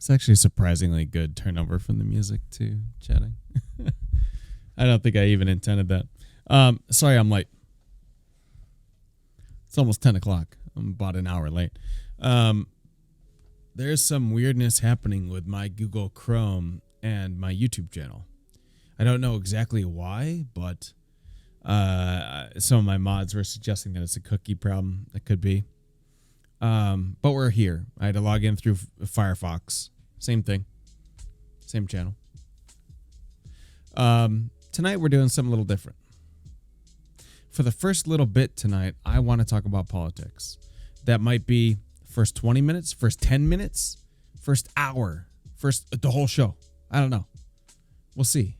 It's actually surprisingly good turnover from the music to chatting. I don't think I even intended that. Sorry, I'm late. It's almost 10 o'clock. I'm about an hour late. There's some weirdness happening with my Google Chrome and my YouTube channel. I don't know exactly why, but some of my mods were suggesting that it's a cookie problem. It could be. But we're here. I had to log in through Firefox. Same thing. Same channel. Tonight we're doing something a little different. For the first little bit tonight, I want to talk about politics. That might be first 20 minutes, first 10 minutes, first hour, first the whole show. I don't know. We'll see.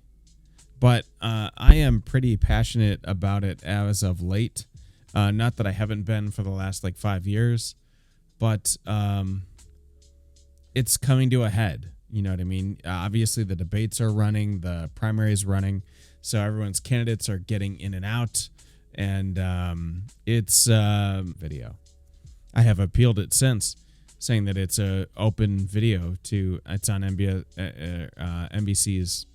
But I am pretty passionate about it as of late. Not that I haven't been for the last 5 years, but it's coming to a head. You know what I mean? Obviously, the debates are running, the primaries running, so everyone's candidates are getting in and out, and it's video. I have appealed it since, saying that it's a open video it's on NBC's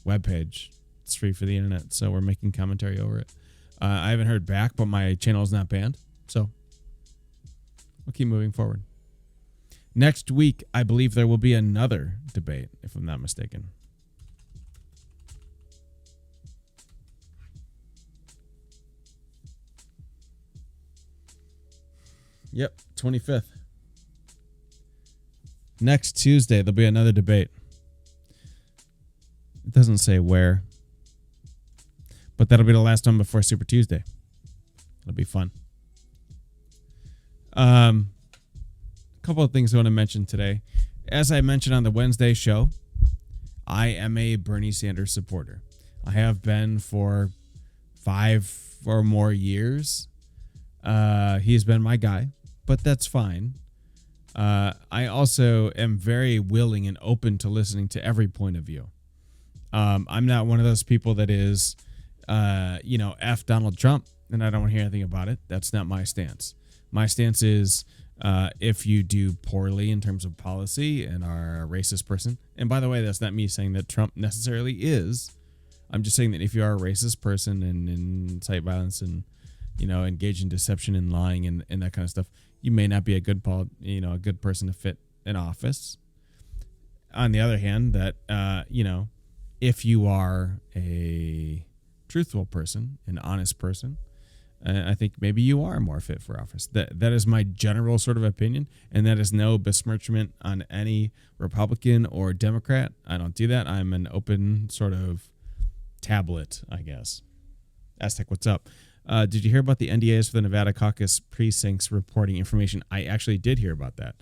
webpage. It's free for the internet, so we're making commentary over it. I haven't heard back, but my channel is not banned, so we'll keep moving forward. Next week, I believe there will be another debate, if I'm not mistaken. Yep, 25th. Next Tuesday, there'll be another debate. It doesn't say where, but that'll be the last one before Super Tuesday. It'll be fun. Couple of things I want to mention today. As I mentioned on the Wednesday show, I am a Bernie Sanders supporter. I have been for 5 or more years. He's been my guy, but that's fine. I also am very willing and open to listening to every point of view. I'm not one of those people that is, F Donald Trump, and I don't want to hear anything about it. That's not my stance. My stance is, if you do poorly in terms of policy and are a racist person, and by the way, that's not me saying that Trump necessarily is. I'm just saying that if you are a racist person and incite violence and, engage in deception and lying and that kind of stuff, you may not be a good person to fit in office. On the other hand, that, if you are a truthful person, an honest person, I think maybe you are more fit for office. That is my general sort of opinion, and that is no besmirchment on any Republican or Democrat. I don't do that. I'm an open sort of tablet, I guess. Aztec, what's up? Did you hear about the NDAs for the Nevada caucus precincts reporting information? I actually did hear about that.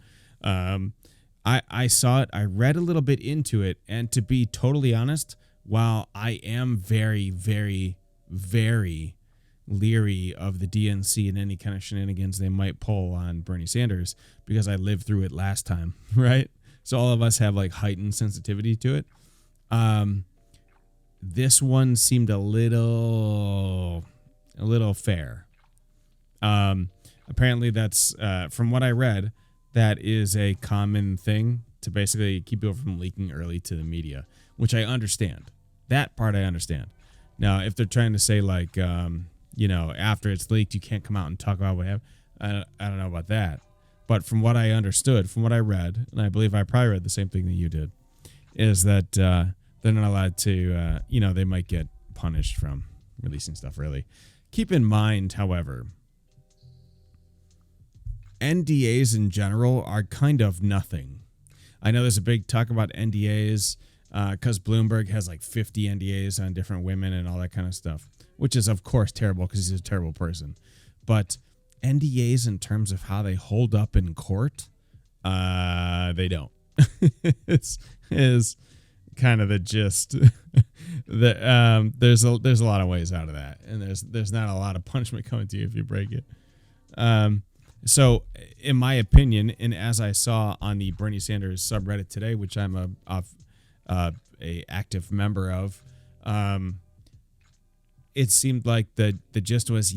I saw it. I read a little bit into it, and to be totally honest, while I am very, very, very leery of the DNC and any kind of shenanigans they might pull on Bernie Sanders, because I lived through it last time, right? So all of us have heightened sensitivity to it. This one seemed a little fair. Apparently that's, from what I read, that is a common thing to basically keep people from leaking early to the media, which I understand. That part I understand. Now, if they're trying to say after it's leaked, you can't come out and talk about what happened, I don't know about that. But from what I understood, from what I read, and I believe I probably read the same thing that you did, is that they're not allowed to, they might get punished from releasing stuff early. Keep in mind, however, NDAs in general are kind of nothing. I know there's a big talk about NDAs because Bloomberg has 50 NDAs on different women and all that kind of stuff, which is, of course, terrible because he's a terrible person. But NDAs in terms of how they hold up in court, they don't. is kind of the gist. There's a lot of ways out of that, and there's not a lot of punishment coming to you if you break it. So, in my opinion, and as I saw on the Bernie Sanders subreddit today, which I'm a active member of, it seemed like the gist was,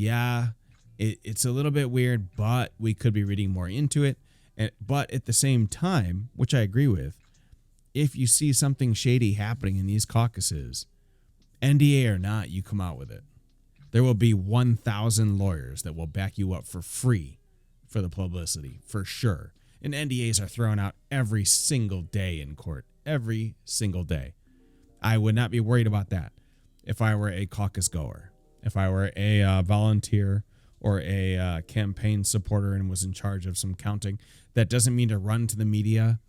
it's a little bit weird, but we could be reading more into it. But at the same time, which I agree with, if you see something shady happening in these caucuses, NDA or not, you come out with it. There will be 1,000 lawyers that will back you up for free for the publicity, for sure. And NDAs are thrown out every single day in court. Every single day. I would not be worried about that if I were a caucus goer. If I were a volunteer or a campaign supporter and was in charge of some counting. That doesn't mean to run to the media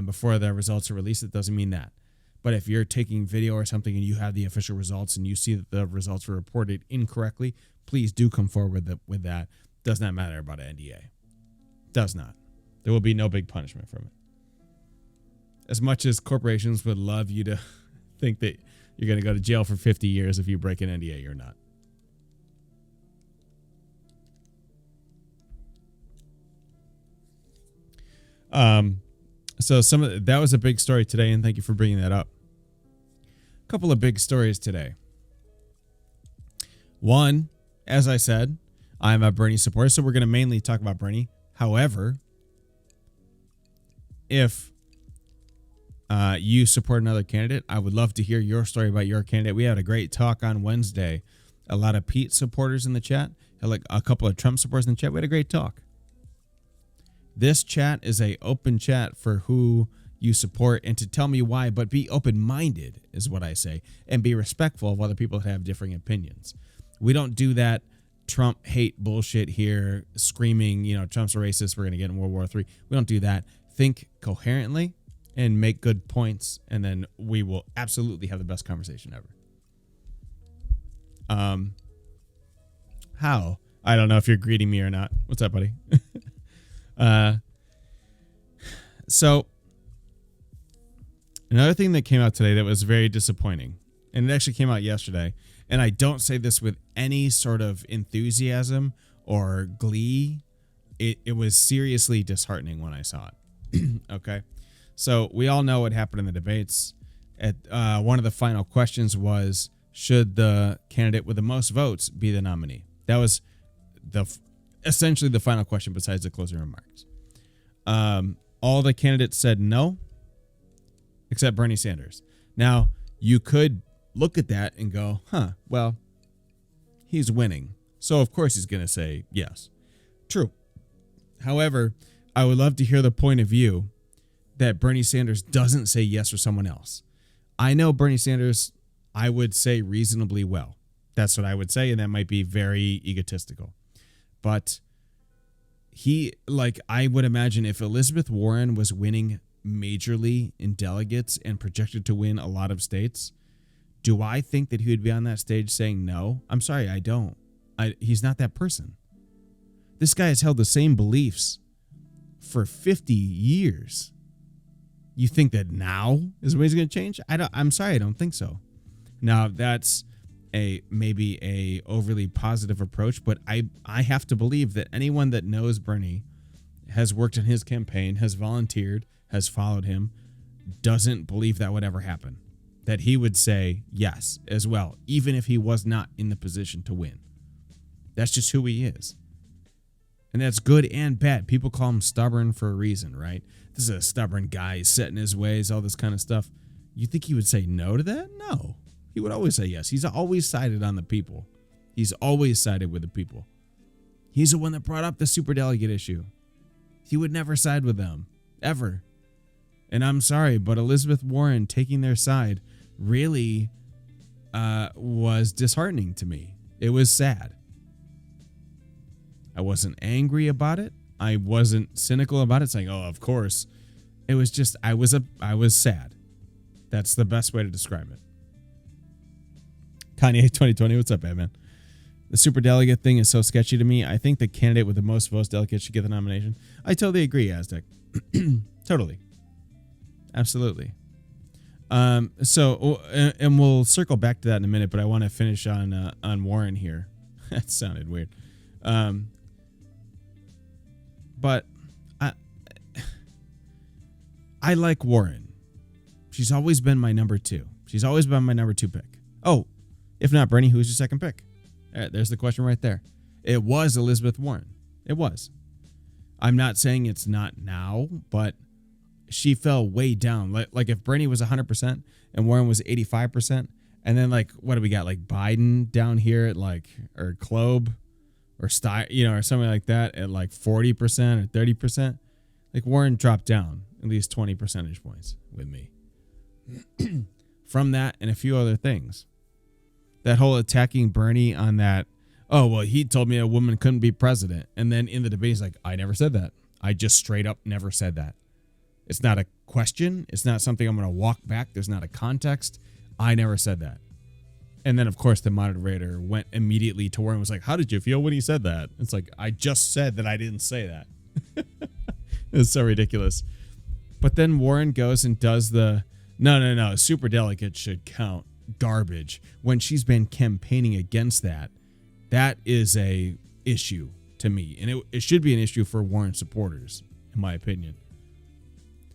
before the results are released. It doesn't mean that. But if you're taking video or something and you have the official results and you see that the results were reported incorrectly, please do come forward with that. Does not matter about an NDA. Does not. There will be no big punishment from it. As much as corporations would love you to think that you're going to go to jail for 50 years if you break an NDA, you're not. So that was a big story today, and thank you for bringing that up. A couple of big stories today. One, as I said, I'm a Bernie supporter, so we're going to mainly talk about Bernie. However, if you support another candidate, I would love to hear your story about your candidate. We had a great talk on Wednesday. A lot of Pete supporters in the chat, like a couple of Trump supporters in the chat. We had a great talk. This chat is a open chat for who you support and to tell me why, but be open-minded is what I say, and be respectful of other people that have differing opinions. We don't do that Trump hate bullshit here, screaming, Trump's a racist, we're going to get in World War III. We don't do that. Think coherently and make good points, and then we will absolutely have the best conversation ever. How? I don't know if you're greeting me or not. What's up, buddy? So another thing that came out today that was very disappointing, and it actually came out yesterday, and I don't say this with any sort of enthusiasm or glee. It was seriously disheartening when I saw it. Okay. So we all know what happened in the debates. One of the final questions was, should the candidate with the most votes be the nominee? That was essentially the final question besides the closing remarks. All the candidates said no, except Bernie Sanders. Now, you could look at that and go, well, he's winning, so of course he's going to say yes. True. However, I would love to hear the point of view that Bernie Sanders doesn't say yes for someone else. I know Bernie Sanders, I would say reasonably well. That's what I would say, and that might be very egotistical. But I would imagine if Elizabeth Warren was winning majorly in delegates and projected to win a lot of states, do I think that he would be on that stage saying no? I'm sorry, I don't. He's not that person. This guy has held the same beliefs for 50 years. You think that now is when he's going to change? I'm sorry, I don't think so. Now, that's maybe a overly positive approach, but I have to believe that anyone that knows Bernie, has worked in his campaign, has volunteered, has followed him, doesn't believe that would ever happen. That he would say yes as well, even if he was not in the position to win. That's just who he is. And that's good and bad. People call him stubborn for a reason, right? This is a stubborn guy. He's set in his ways, all this kind of stuff. You think he would say no to that? No. He would always say yes. He's always sided on the people. He's always sided with the people. He's the one that brought up the superdelegate issue. He would never side with them, ever. And I'm sorry, but Elizabeth Warren taking their side really was disheartening to me. It was sad. I wasn't angry about it. I wasn't cynical about it, saying, oh, of course. It was just, I was sad. That's the best way to describe it. Kanye 2020, what's up, Batman? The superdelegate thing is so sketchy to me. I think the candidate with the most votes delegates should get the nomination. I totally agree, Aztec. Totally. Absolutely. So, and we'll circle back to that in a minute, but I want to finish on Warren here. That sounded weird. But I like Warren. She's always been my number 2. She's always been my number 2 pick. Oh, if not Bernie, who's your second pick? There's the question right there. It was Elizabeth Warren. It was. I'm not saying it's not now, but she fell way down. Like if Bernie was 100% and Warren was 85%, and then like what do we got? Like Biden down here at like, or Klob or or something like that at like 40% or 30%. Like Warren dropped down at least 20 percentage points with me. From that and a few other things. That whole attacking Bernie on that, oh, well, he told me a woman couldn't be president. And then in the debate, he's like, I never said that. I just straight up never said that. It's not a question. It's not something I'm going to walk back. There's not a context. I never said that. And then, of course, the moderator went immediately to Warren and was like, how did you feel when he said that? It's like, I just said that I didn't say that. It's so ridiculous. But then Warren goes and does the, no, super delegate should count garbage when she's been campaigning against that. That is a issue to me. And it should be an issue for Warren supporters, in my opinion.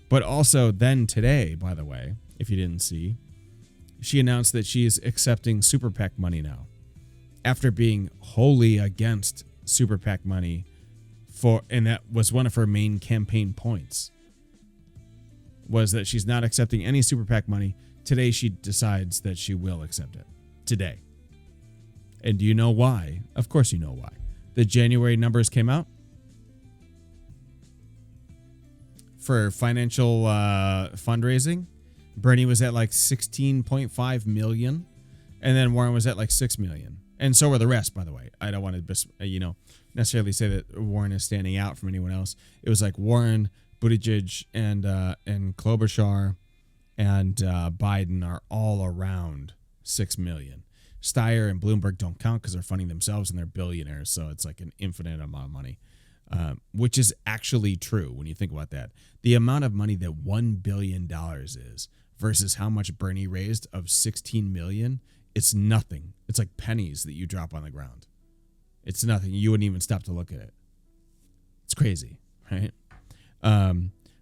But also then today, by the way, if you didn't see, she announced that she is accepting Super PAC money now. After being wholly against Super PAC money and that was one of her main campaign points, was that she's not accepting any Super PAC money. Today she decides that she will accept it. Today. And do you know why? Of course you know why. The January numbers came out for financial fundraising. Bernie was at like 16.5 million, and then Warren was at like 6 million. And so were the rest, by the way. I don't want to, necessarily say that Warren is standing out from anyone else. It was like Warren, Buttigieg, and Klobuchar and Biden are all around 6 million. Steyer and Bloomberg don't count because they're funding themselves and they're billionaires. So it's like an infinite amount of money, which is actually true when you think about that. The amount of money that $1 billion is versus how much Bernie raised of 16 million, it's nothing. It's like pennies that you drop on the ground. It's nothing. You wouldn't even stop to look at it. It's crazy, right?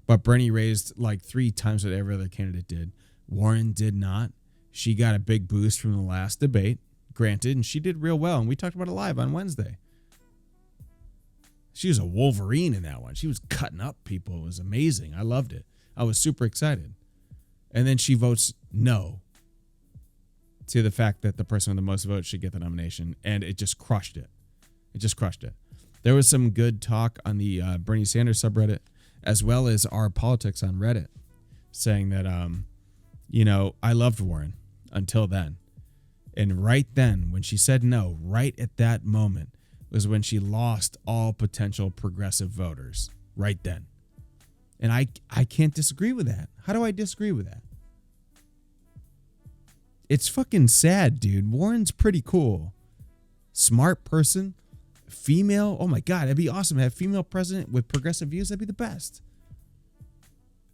But Bernie raised like 3 times what every other candidate did. Warren did not. She got a big boost from the last debate, granted, and she did real well. And we talked about it live on Wednesday. She was a Wolverine in that one. She was cutting up people. It was amazing. I loved it. I was super excited. And then she votes no to the fact that the person with the most votes should get the nomination. And it just crushed it. It just crushed it. There was some good talk on the Bernie Sanders subreddit, as well as our politics on Reddit, saying that, I loved Warren until then. And right then, when she said no, right at that moment, was when she lost all potential progressive voters. Right then. And I can't disagree with that. How do I disagree with that? It's fucking sad, dude. Warren's pretty cool. Smart person. Female. Oh my God, that'd be awesome to have female president with progressive views. That'd be the best.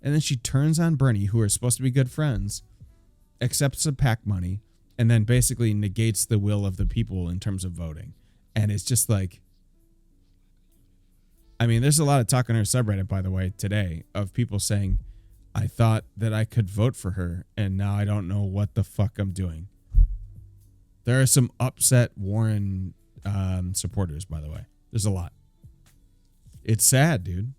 And then she turns on Bernie, who are supposed to be good friends, accepts the PAC money, and then basically negates the will of the people in terms of voting. And it's just like, there's a lot of talk on her subreddit, by the way, today of people saying, I thought that I could vote for her, and now I don't know what the fuck I'm doing. There are some upset Warren supporters, by the way. There's a lot. It's sad, dude.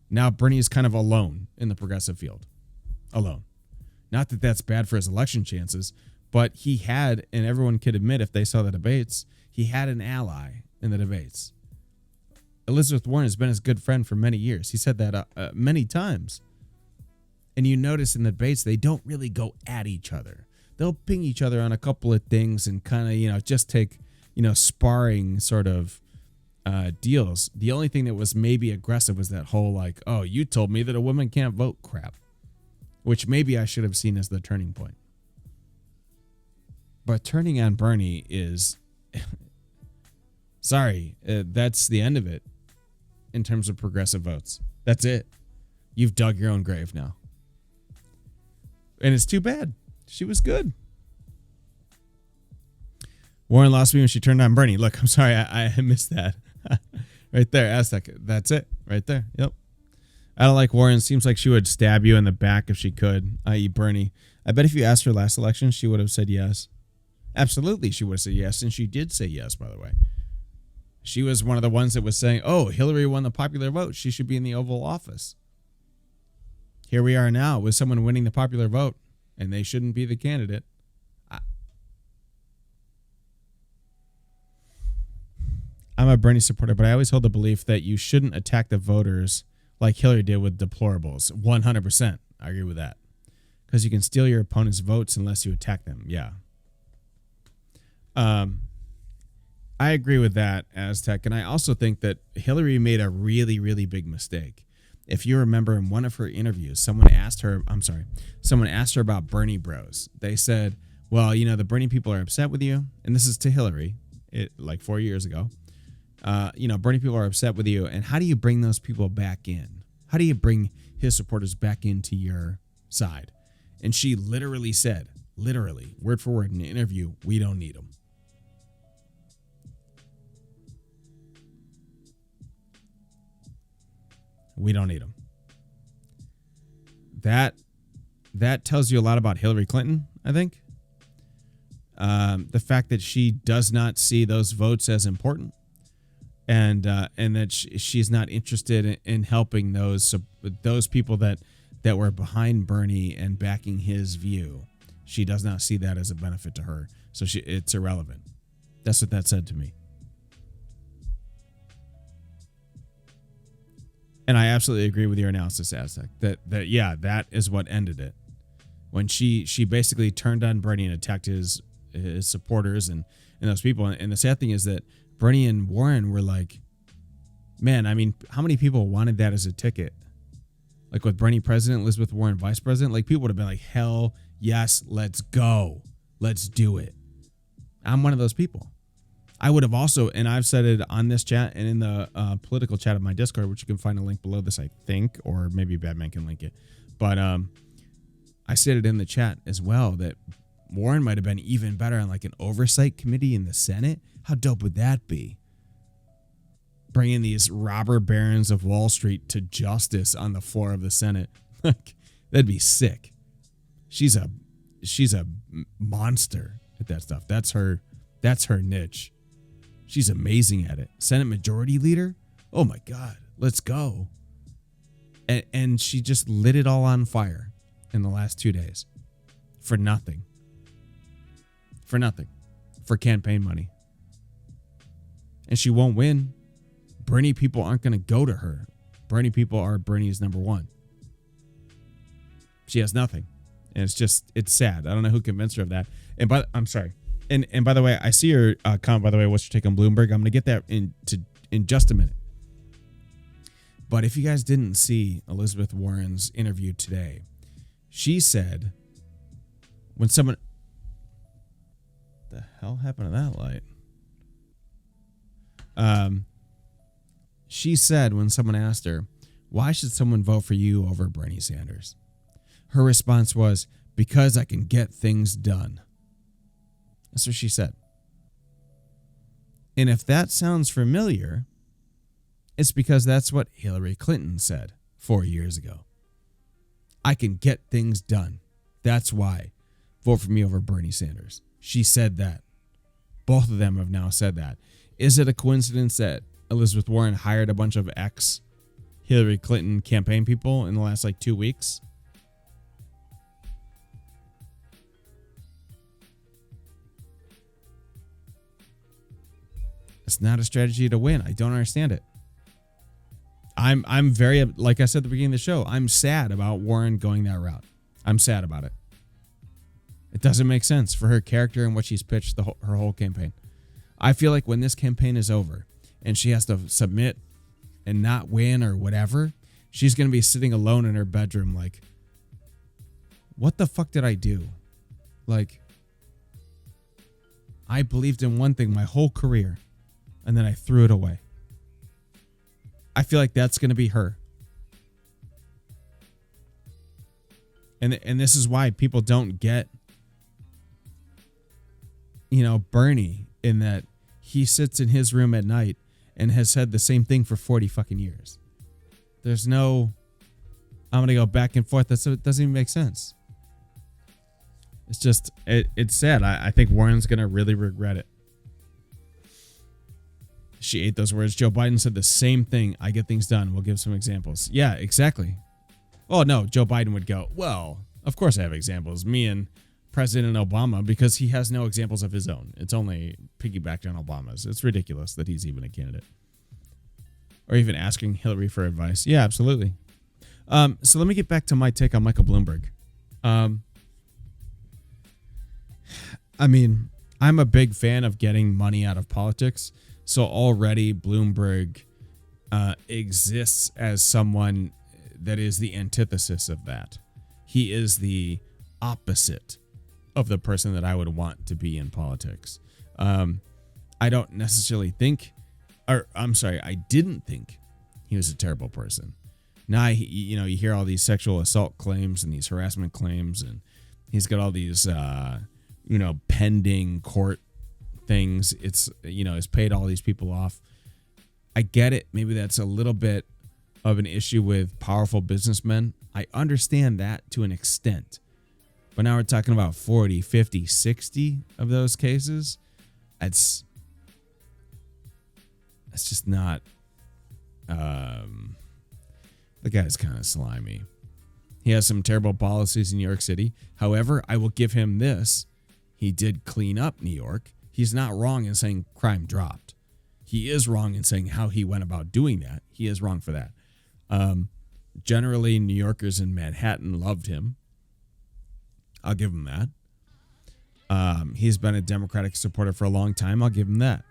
Now Bernie is kind of alone in the progressive field. Alone. Not that that's bad for his election chances, but he had, and everyone could admit if they saw the debates, he had an ally in the debates. Elizabeth Warren has been his good friend for many years. He said that many times. And you notice in the debates, they don't really go at each other. They'll ping each other on a couple of things and kind of, just take, sparring sort of deals. The only thing that was maybe aggressive was that whole like, oh, you told me that a woman can't vote crap, which maybe I should have seen as the turning point. But turning on Bernie is, sorry, that's the end of it in terms of progressive votes. That's it. You've dug your own grave now. And it's too bad. She was good. Warren lost me when she turned on Bernie. Look, I'm sorry, I missed that. Right there, Aztec. That's it. Right there. Yep. I don't like Warren. Seems like she would stab you in the back if she could, i.e. Bernie. I bet if you asked her last election, she would have said yes. Absolutely, she would have said yes, and she did say yes, by the way. She was one of the ones that was saying, oh, Hillary won the popular vote. She should be in the Oval Office. Here we are now with someone winning the popular vote, and they shouldn't be the candidate. I'm a Bernie supporter, but I always hold the belief that you shouldn't attack the voters like Hillary did with deplorables. 100%. I agree with that. Because you can steal your opponent's votes unless you attack them. Yeah. I agree with that, Aztec. And I also think that Hillary made a really, really big mistake. If you remember in one of her interviews, someone asked her about Bernie bros. They said, well, the Bernie people are upset with you. And this is to Hillary, like 4 years ago. Bernie people are upset with you. And how do you bring those people back in? How do you bring his supporters back into your side? And she literally said, word for word in the interview, we don't need them. We don't need them. That tells you a lot about Hillary Clinton, I think. The fact that she does not see those votes as important, and that she's not interested in helping those people that were behind Bernie and backing his view. She does not see that as a benefit to her, so it's irrelevant. That's what that said to me. And I absolutely agree with your analysis, Aztec. That is what ended it. When she basically turned on Bernie and attacked his supporters and those people. And the sad thing is that Bernie and Warren were like, man, I mean, how many people wanted that as a ticket? Like with Bernie president, Elizabeth Warren vice president, like people would have been like, hell yes, let's go. Let's do it. I'm one of those people. I would have also, and I've said it on this chat and in the political chat of my Discord, which you can find a link below this, I think, or maybe Batman can link it. But I said it in the chat as well that Warren might have been even better on like an oversight committee in the Senate. How dope would that be? Bringing these robber barons of Wall Street to justice on the floor of the Senate. That'd be sick. She's a monster at that stuff. That's her niche. She's amazing at it. Senate Majority Leader? Oh my God, let's go. And she just lit it all on fire in the last 2 days. For nothing. For campaign money. And she won't win. Bernie people aren't going to go to her. Bernie people are Bernie's number one. She has nothing. And it's sad. I don't know who convinced her of that. I'm sorry. And by the way, I see your comment, by the way, what's your take on Bloomberg? I'm going to get that in just a minute. But if you guys didn't see Elizabeth Warren's interview today, she said when someone... the hell happened to that light? She said when someone asked her, why should someone vote for you over Bernie Sanders? Her response was, because I can get things done. That's what she said. And if that sounds familiar, it's because that's what Hillary Clinton said 4 years ago. I can get things done. That's why. Vote for me over Bernie Sanders. She said that. Both of them have now said that. Is it a coincidence that Elizabeth Warren hired a bunch of ex-Hillary Clinton campaign people in the last 2 weeks? It's not a strategy to win. I don't understand it. I'm very, like I said at the beginning of the show, I'm sad about Warren going that route. I'm sad about it. It doesn't make sense for her character and what she's pitched her whole campaign. I feel like when this campaign is over and she has to submit and not win or whatever, she's going to be sitting alone in her bedroom like, what the fuck did I do? Like, I believed in one thing my whole career and then I threw it away. I feel like that's going to be her. And this is why people don't get, Bernie, in that he sits in his room at night and has said the same thing for 40 fucking years. There's no, I'm going to go back and forth. It doesn't even make sense. It's just, it's sad. I think Warren's going to really regret it. She ate those words. Joe Biden said the same thing. I get things done. We'll give some examples. Yeah, exactly. Oh, no, Joe Biden would go, well, of course I have examples. Me and President Obama, because he has no examples of his own. It's only piggybacked on Obama's. It's ridiculous that he's even a candidate. Or even asking Hillary for advice. Yeah, absolutely. So let me get back to my take on Michael Bloomberg. I mean, I'm a big fan of getting money out of politics. So already Bloomberg exists as someone that is the antithesis of that. He is the opposite of the person that I would want to be in politics. I don't necessarily think, I didn't think he was a terrible person. Now, you hear all these sexual assault claims and these harassment claims, and he's got all these, pending court things. It's, he's paid all these people off. I get it. Maybe that's a little bit of an issue with powerful businessmen. I understand that to an extent. But now we're talking about 40, 50, 60 of those cases. That's just not... the guy's kind of slimy. He has some terrible policies in New York City. However, I will give him this. He did clean up New York. He's not wrong in saying crime dropped. He is wrong in saying how he went about doing that. He is wrong for that. Generally, New Yorkers in Manhattan loved him. I'll give him that. He's been a Democratic supporter for a long time. I'll give him that.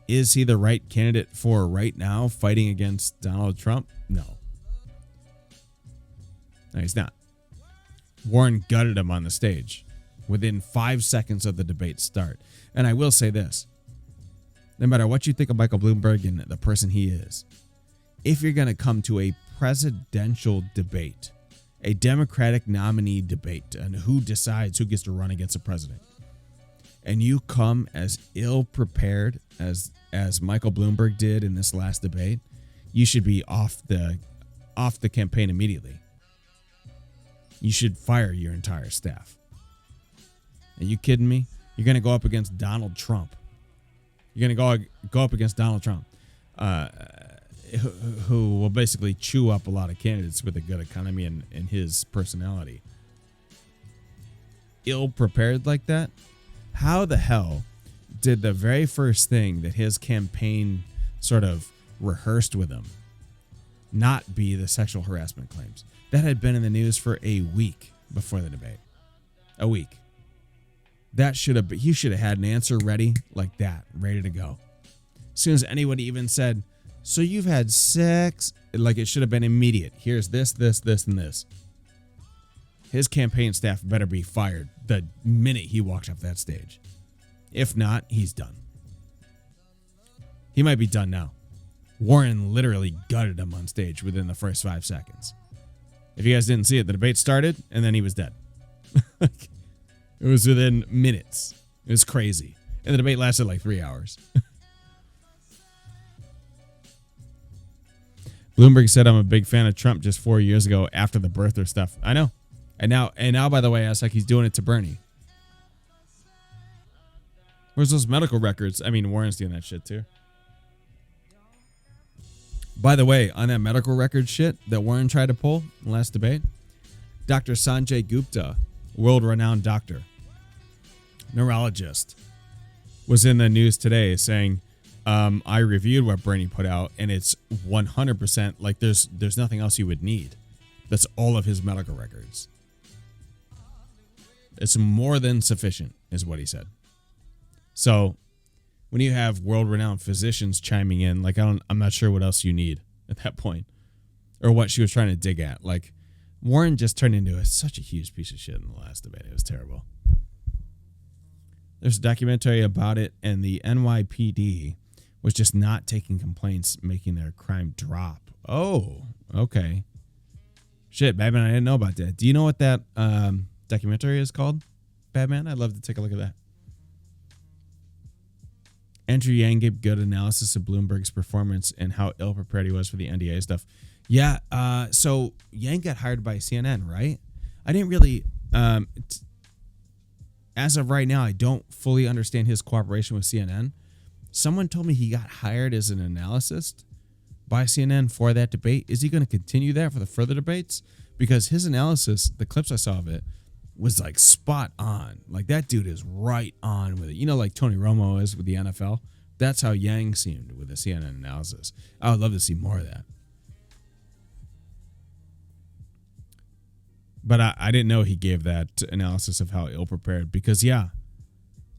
Is he the right candidate for right now fighting against Donald Trump? No, he's not. Warren gutted him on the stage within 5 seconds of the debate start. And I will say this. No matter what you think of Michael Bloomberg and the person he is, if you're going to come to a presidential debate, a Democratic nominee debate, and who decides who gets to run against a president, and you come as ill prepared as Michael Bloomberg did in this last debate, you should be off the campaign immediately. You should fire your entire staff. Are you kidding me? You're going to go up against Donald Trump. You're going to go up against Donald Trump, who will basically chew up a lot of candidates with a good economy and his personality. Ill prepared like that? How the hell did the very first thing that his campaign sort of rehearsed with him not be the sexual harassment claims? That had been in the news for a week before the debate. A week. He should have had an answer ready like that, ready to go. As soon as anyone even said, so you've had sex, like it should have been immediate. Here's this, and this. His campaign staff better be fired the minute he walks off that stage. If not, he's done. He might be done now. Warren literally gutted him on stage within the first 5 seconds. If you guys didn't see it, the debate started and then he was dead. It was within minutes. It was crazy. And the debate lasted like 3 hours. Bloomberg said, I'm a big fan of Trump just 4 years ago after the birther stuff. I know. And now, by the way, it's like he's doing it to Bernie. Where's those medical records? I mean, Warren's doing that shit too. By the way, on that medical record shit that Warren tried to pull in the last debate, Dr. Sanjay Gupta, world-renowned doctor, neurologist, was in the news today saying, I reviewed what Bernie put out, and it's 100% like there's nothing else you would need. That's all of his medical records. It's more than sufficient, is what he said. So when you have world-renowned physicians chiming in, like I'm not sure what else you need at that point, or what she was trying to dig at. Like Warren just turned into such a huge piece of shit in the last debate. It was terrible. There's a documentary about it, and the NYPD was just not taking complaints, making their crime drop. Oh, okay. Shit, Batman, I didn't know about that. Do you know what that documentary is called? Batman? I'd love to take a look at that. Andrew Yang gave good analysis of Bloomberg's performance and how ill-prepared he was for the NDA stuff. Yeah, so Yang got hired by CNN, right? I didn't really... as of right now, I don't fully understand his cooperation with CNN. Someone told me he got hired as an analyst, by CNN for that debate. Is he going to continue that for the further debates? Because his analysis, the clips I saw of it, was like spot on. Like that dude is right on with it. You know, like Tony Romo is with the NFL. That's how Yang seemed with the CNN analysis. I would love to see more of that. But I didn't know he gave that analysis of how ill prepared, because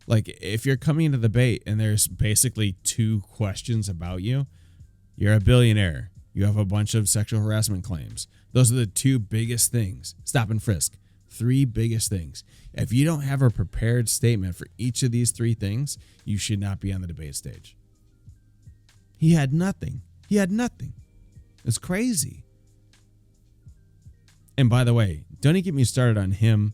like if you're coming into the debate and there's basically 2 questions about you, you're a billionaire. You have a bunch of sexual harassment claims. Those are the 2 biggest things. Stop and frisk. 3 biggest things. If you don't have a prepared statement for each of these 3 things, you should not be on the debate stage. He had nothing. It's crazy. And by the way, don't even get me started on him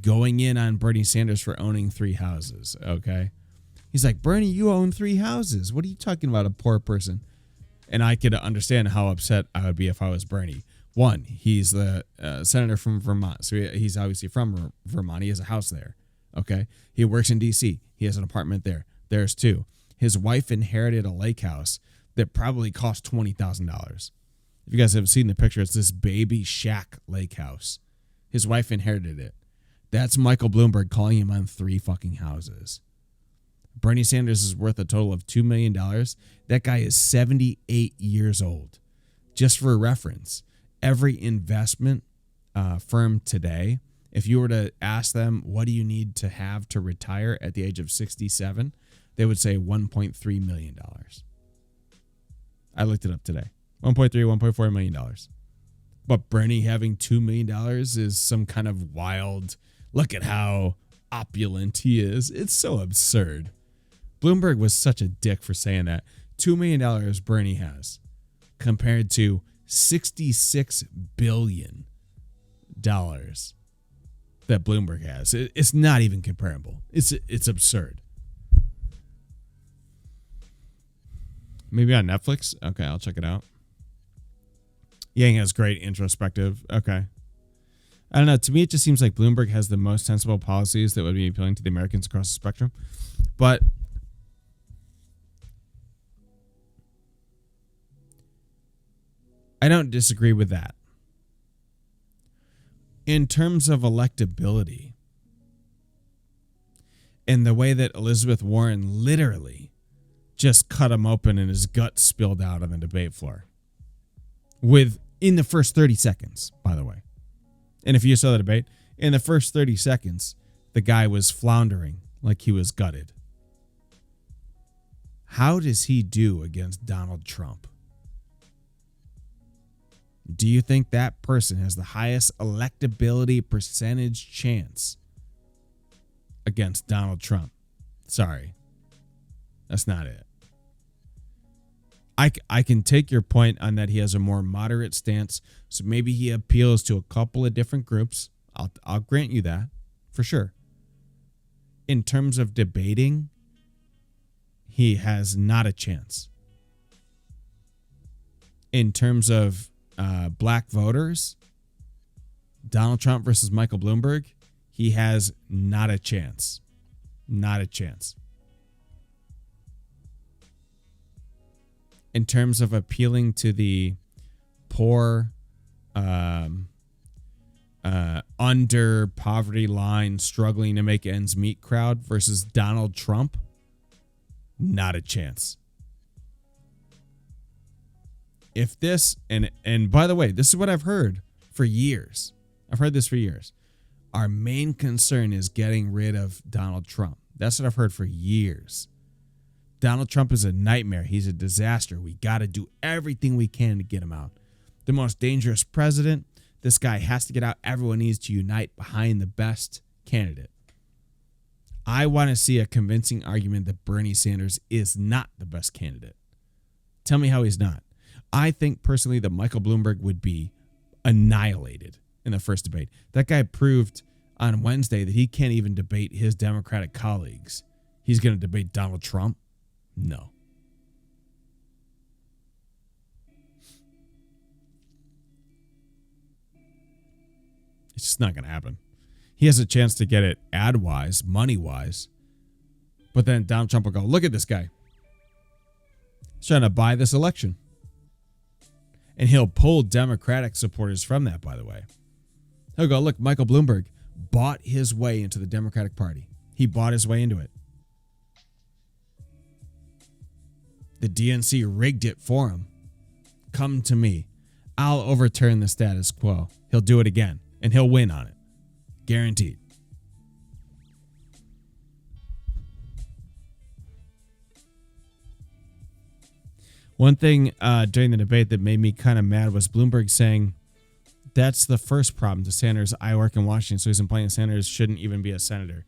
going in on Bernie Sanders for owning 3 houses, okay? He's like, Bernie, you own 3 houses. What are you talking about, a poor person? And I could understand how upset I would be if I was Bernie. 1, he's the senator from Vermont, so he's obviously from Vermont. He has a house there, okay? He works in D.C. He has an apartment there. There's 2. His wife inherited a lake house that probably cost $20,000. If you guys have seen the picture, it's this baby shack lake house. His wife inherited it. That's Michael Bloomberg calling him on 3 fucking houses. Bernie Sanders is worth a total of $2 million. That guy is 78 years old. Just for reference, every investment firm today, if you were to ask them, what do you need to have to retire at the age of 67, they would say $1.3 million. I looked it up today. $1.4 million. But Bernie having $2 million is some kind of wild, look at how opulent he is. It's so absurd. Bloomberg was such a dick for saying that. $2 million Bernie has compared to $66 billion that Bloomberg has. It's not even comparable. It's absurd. Maybe on Netflix? Okay, I'll check it out. Yang has great introspective. Okay. I don't know. To me, it just seems like Bloomberg has the most sensible policies that would be appealing to the Americans across the spectrum. But I don't disagree with that. In terms of electability and the way that Elizabeth Warren literally just cut him open and his gut spilled out on the debate floor. In the first 30 seconds, by the way. And if you saw the debate, in the first 30 seconds, the guy was floundering like he was gutted. How does he do against Donald Trump? Do you think that person has the highest electability percentage chance against Donald Trump? Sorry. That's not it. I can take your point on that he has a more moderate stance, so maybe he appeals to a couple of different groups. I'll grant you that, for sure. In terms of debating, he has not a chance. In terms of black voters, Donald Trump versus Michael Bloomberg, he has not a chance. Not a chance. In terms of appealing to the poor, under poverty line, struggling to make ends meet crowd versus Donald Trump, not a chance. If this, and by the way, this is what I've heard for years. I've heard this for years. Our main concern is getting rid of Donald Trump. That's what I've heard for years. Donald Trump is a nightmare. He's a disaster. We got to do everything we can to get him out. The most dangerous president. This guy has to get out. Everyone needs to unite behind the best candidate. I want to see a convincing argument that Bernie Sanders is not the best candidate. Tell me how he's not. I think personally that Michael Bloomberg would be annihilated in the first debate. That guy proved on Wednesday that he can't even debate his Democratic colleagues. He's going to debate Donald Trump? No. It's just not going to happen. He has a chance to get it ad-wise, money-wise. But then Donald Trump will go, look at this guy. He's trying to buy this election. And he'll pull Democratic supporters from that, by the way. He'll go, look, Michael Bloomberg bought his way into the Democratic Party. He bought his way into it. The DNC rigged it for him. Come to me. I'll overturn the status quo. He'll do it again, and he'll win on it. Guaranteed. One thing during the debate that made me kind of mad was Bloomberg saying that's the first problem to Sanders. I work in Washington, so he's implying Sanders shouldn't even be a senator.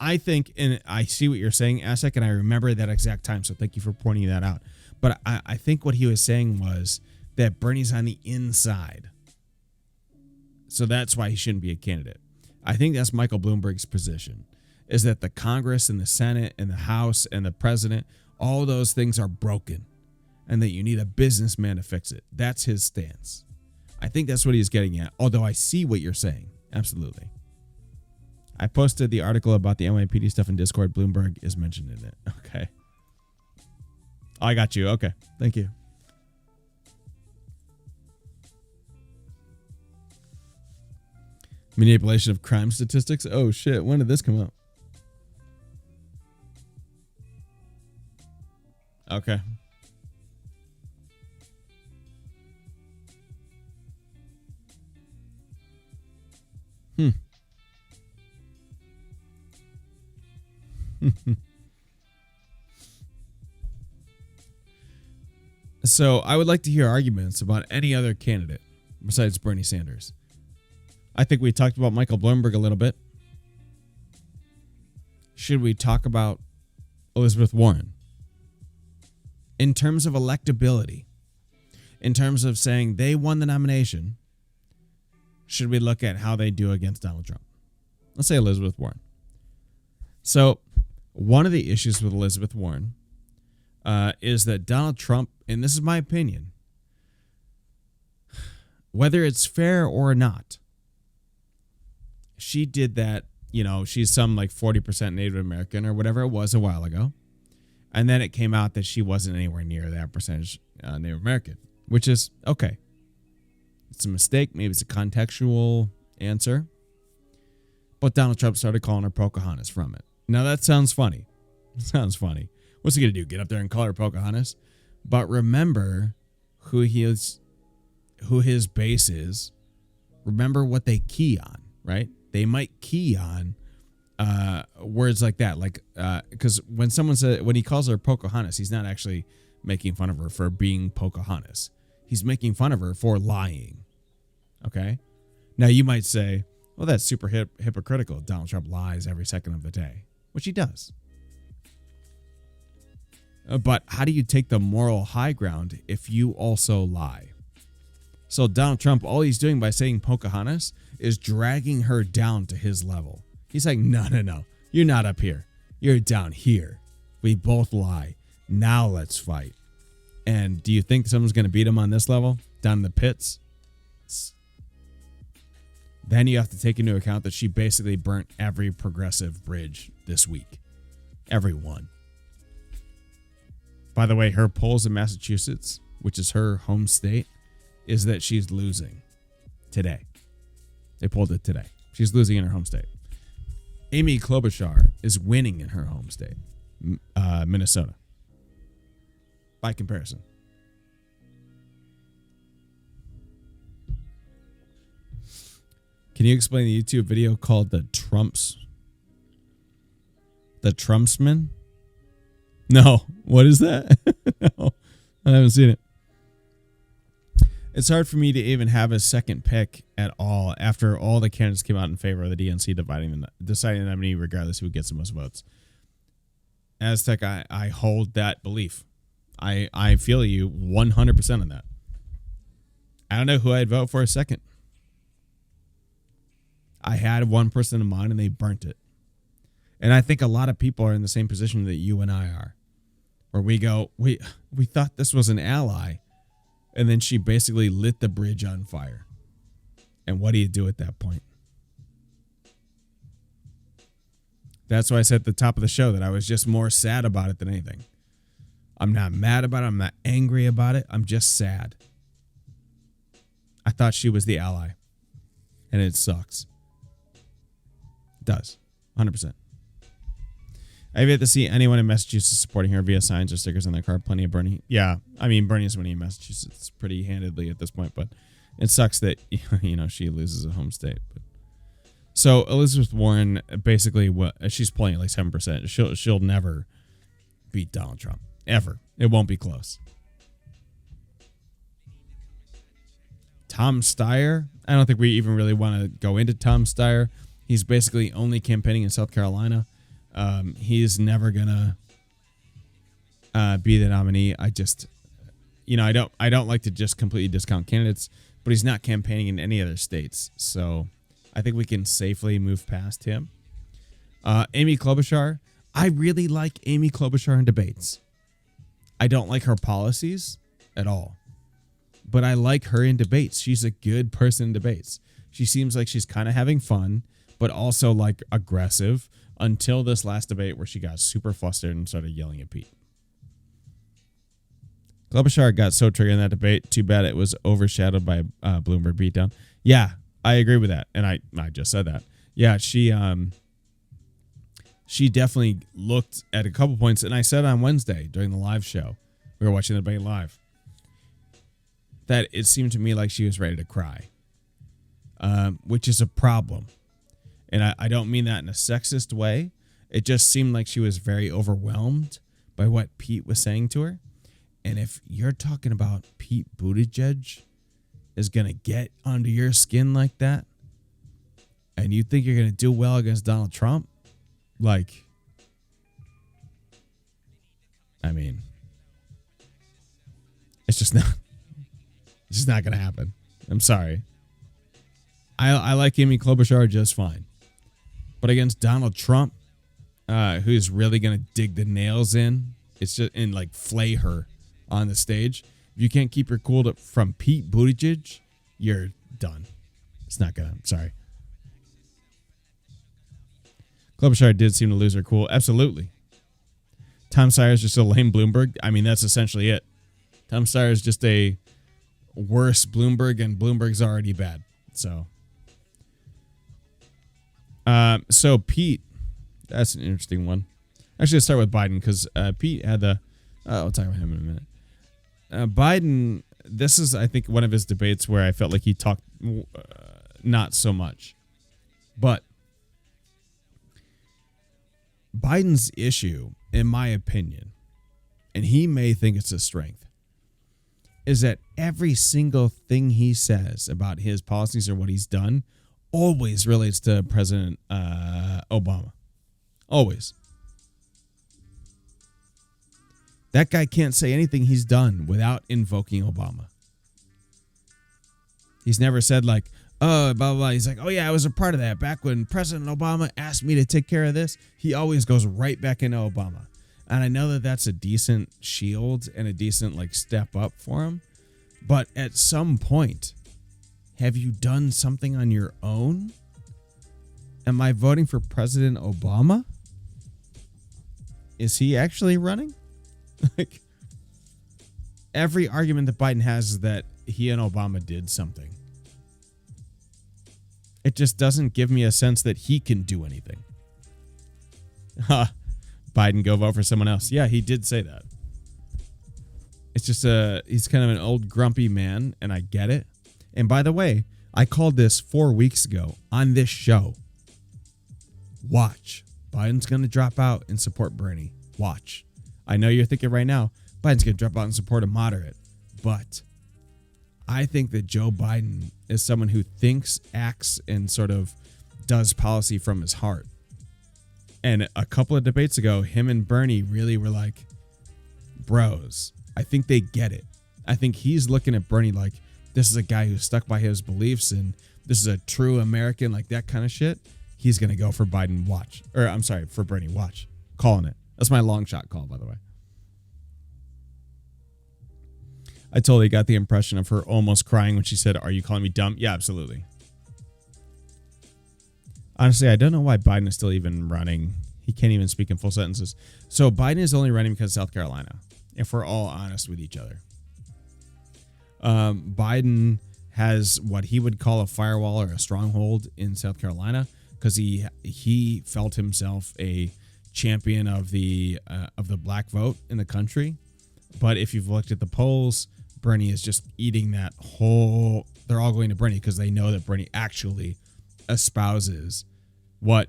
I think, and I see what you're saying, Asek, and I remember that exact time, so thank you for pointing that out. But I think what he was saying was that Bernie's on the inside, so that's why he shouldn't be a candidate. I think that's Michael Bloomberg's position, is that the Congress and the Senate and the House and the president, all those things are broken, and that you need a businessman to fix it. That's his stance. I think that's what he's getting at, although I see what you're saying. Absolutely. I posted the article about the NYPD stuff in Discord. Bloomberg is mentioned in it. Okay. I got you. Okay. Thank you. Manipulation of crime statistics. Oh, shit. When did this come out? Okay. So I would like to hear arguments about any other candidate besides Bernie Sanders. I think we talked about Michael Bloomberg a little bit. Should we talk about Elizabeth Warren? In terms of electability, in terms of saying they won the nomination, should we look at how they do against Donald Trump? Let's say Elizabeth Warren. So one of the issues with Elizabeth Warren is that Donald Trump, and this is my opinion, whether it's fair or not, she did that, she's some like 40% Native American or whatever it was a while ago. And then it came out that she wasn't anywhere near that percentage Native American, which is okay. It's a mistake. Maybe it's a contextual answer. But Donald Trump started calling her Pocahontas from it. Now that sounds funny. Sounds funny. What's he going to do? Get up there and call her Pocahontas? But remember who his base is. Remember what they key on, right? They might key on words like that. Like, because when he calls her Pocahontas, he's not actually making fun of her for being Pocahontas. He's making fun of her for lying. Okay? Now you might say, well, that's super hypocritical. Donald Trump lies every second of the day, which he does. But how do you take the moral high ground if you also lie? So Donald Trump, all he's doing by saying Pocahontas is dragging her down to his level. He's like, no. You're not up here. You're down here. We both lie. Now let's fight. And do you think someone's going to beat him on this level? Down in the pits? Then you have to take into account that she basically burnt every progressive bridge this week. Every one. By the way, her polls in Massachusetts, which is her home state, is that she's losing today. They polled it today. She's losing in her home state. Amy Klobuchar is winning in her home state, Minnesota, by comparison. Can you explain the YouTube video called The Trumpsman? No. What is that? No, I haven't seen it. It's hard for me to even have a second pick at all after all the candidates came out in favor of the DNC deciding the nominee regardless who gets the most votes. Aztec, I hold that belief. I feel you 100% on that. I don't know who I'd vote for a second. I had one person in mind and they burnt it. And I think a lot of people are in the same position that you and I are. Where we go, we thought this was an ally. And then she basically lit the bridge on fire. And what do you do at that point? That's why I said at the top of the show that I was just more sad about it than anything. I'm not mad about it. I'm not angry about it. I'm just sad. I thought she was the ally. And it sucks. It does. 100%. I've yet to see anyone in Massachusetts supporting her via signs or stickers on their car. Plenty of Bernie. Yeah, I mean, Bernie's winning in Massachusetts pretty handedly at this point, but it sucks that, she loses a home state. But so Elizabeth Warren, basically, she's polling at like 7%. She'll never beat Donald Trump. Ever. It won't be close. Tom Steyer. I don't think we even really want to go into Tom Steyer. He's basically only campaigning in South Carolina. He's never gonna be the nominee. I just, I don't like to just completely discount candidates, but he's not campaigning in any other states, so I think we can safely move past him. Amy Klobuchar. I really like Amy Klobuchar in debates. I don't like her policies at all, but I like her in debates. She's a good person in debates. She seems like she's kind of having fun, but also like aggressive until this last debate where she got super flustered and started yelling at Pete. Klobuchar got so triggered in that debate. Too bad it was overshadowed by Bloomberg beatdown. Yeah, I agree with that. And I just said that. Yeah, she definitely looked at a couple points. And I said on Wednesday during the live show, we were watching the debate live, that it seemed to me like she was ready to cry, which is a problem. And I don't mean that in a sexist way. It just seemed like she was very overwhelmed by what Pete was saying to her. And if you're talking about Pete Buttigieg is going to get under your skin like that, and you think you're going to do well against Donald Trump, it's just not going to happen. I'm sorry. I like Amy Klobuchar just fine. But against Donald Trump, who's really going to dig the nails in, and flay her on the stage. If you can't keep your cool from Pete Buttigieg, you're done. It's not going to. I'm sorry. Klobuchar did seem to lose her cool. Absolutely. Tom Steyer's just a lame Bloomberg. I mean, that's essentially it. Tom Steyer's just a worse Bloomberg, and Bloomberg's already bad. So Pete, that's an interesting one. Actually, let's start with Biden because Pete had I'll talk about him in a minute. Biden, this is, I think, one of his debates where I felt like he talked not so much. But Biden's issue, in my opinion, and he may think it's a strength, is that every single thing he says about his policies or what he's done always relates to President Obama. Always. That guy can't say anything he's done without invoking Obama. He's never said oh, blah, blah, blah. He's like, oh, yeah, I was a part of that. Back when President Obama asked me to take care of this, he always goes right back into Obama. And I know that that's a decent shield and a decent step up for him. But at some point, have you done something on your own? Am I voting for President Obama? Is he actually running? Every argument that Biden has is that he and Obama did something. It just doesn't give me a sense that he can do anything. Biden, go vote for someone else. Yeah, he did say that. It's just he's kind of an old grumpy man, and I get it. And by the way, I called this 4 weeks ago on this show. Watch. Biden's going to drop out and support Bernie. Watch. I know you're thinking right now, Biden's going to drop out and support a moderate. But I think that Joe Biden is someone who thinks, acts, and sort of does policy from his heart. And a couple of debates ago, him and Bernie really were like bros. I think they get it. I think he's looking at Bernie like, this is a guy who's stuck by his beliefs and this is a true American, like that kind of shit. He's going to go for Biden, watch. Or I'm sorry, for Bernie, watch. Calling it. That's my long shot call, by the way. I totally got the impression of her almost crying when she said, are you calling me dumb? Yeah, absolutely. Honestly, I don't know why Biden is still even running. He can't even speak in full sentences. So Biden is only running because of South Carolina. if we're all honest with each other. Biden has what he would call a firewall or a stronghold in South Carolina because he felt himself a champion of the black vote in the country. But if you've looked at the polls, Bernie is just eating that whole. They're all going to Bernie because they know that Bernie actually espouses what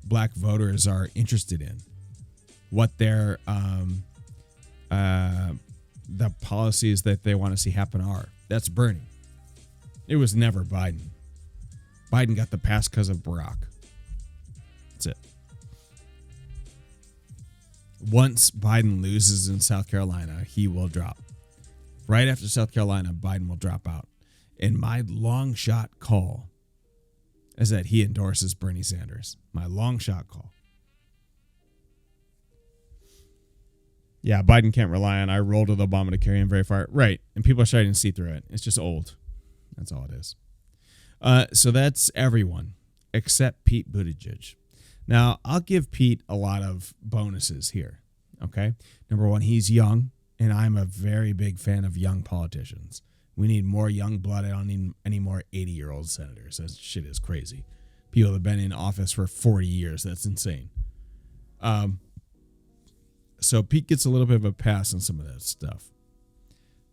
black voters are interested in, what their the policies that they want to see happen are. That's Bernie. It was never Biden. Biden got the pass because of Barack. That's it. Once Biden loses in South Carolina, he will drop. Right after South Carolina, Biden will drop out. And my long shot call is that he endorses Bernie Sanders. My long shot call. Yeah, Biden can't rely on, I rolled with Obama to carry him very far. Right. And people are starting to see through it. It's just old. That's all it is. So that's everyone except Pete Buttigieg. Now, I'll give Pete a lot of bonuses here. Okay. Number one, he's young, and I'm a very big fan of young politicians. We need more young blood. I don't need any more 80-year-old senators. That shit is crazy. People that have been in office for 40 years. That's insane. So Pete gets a little bit of a pass on some of that stuff.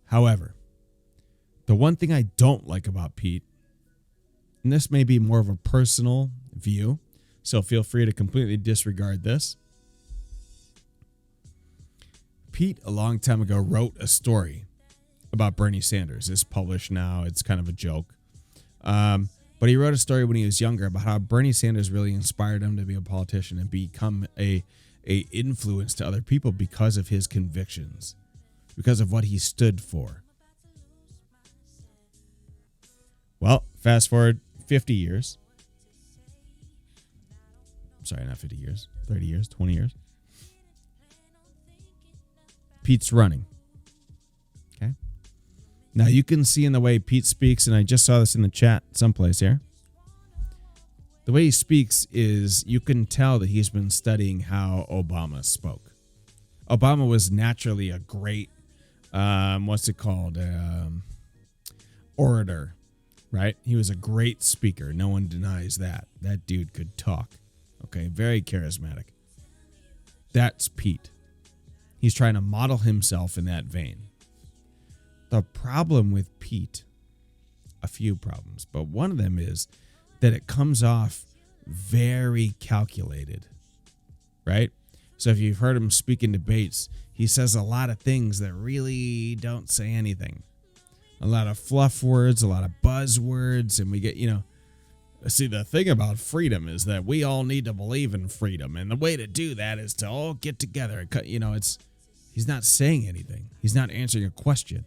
However, the one thing I don't like about Pete, and this may be more of a personal view, so feel free to completely disregard this. Pete, a long time ago, wrote a story about Bernie Sanders. It's published now. It's kind of a joke. But he wrote a story when he was younger about how Bernie Sanders really inspired him to be a politician and become a influence to other people because of his convictions, because of what he stood for. Well, fast forward 50 years. Sorry, not 50 years, 30 years, 20 years. Pete's running. Okay. Now you can see in the way Pete speaks, and I just saw this in the chat someplace here. The way he speaks is you can tell that he's been studying how Obama spoke. Obama was naturally a great, orator, right? He was a great speaker. No one denies that. That dude could talk. Okay, very charismatic. That's Pete. He's trying to model himself in that vein. The problem with Pete, a few problems, but one of them is that it comes off very calculated, right? So if you've heard him speak in debates, he says a lot of things that really don't say anything. A lot of fluff words, a lot of buzzwords, and we get, see, the thing about freedom is that we all need to believe in freedom, and the way to do that is to all get together. He's not saying anything. He's not answering a question.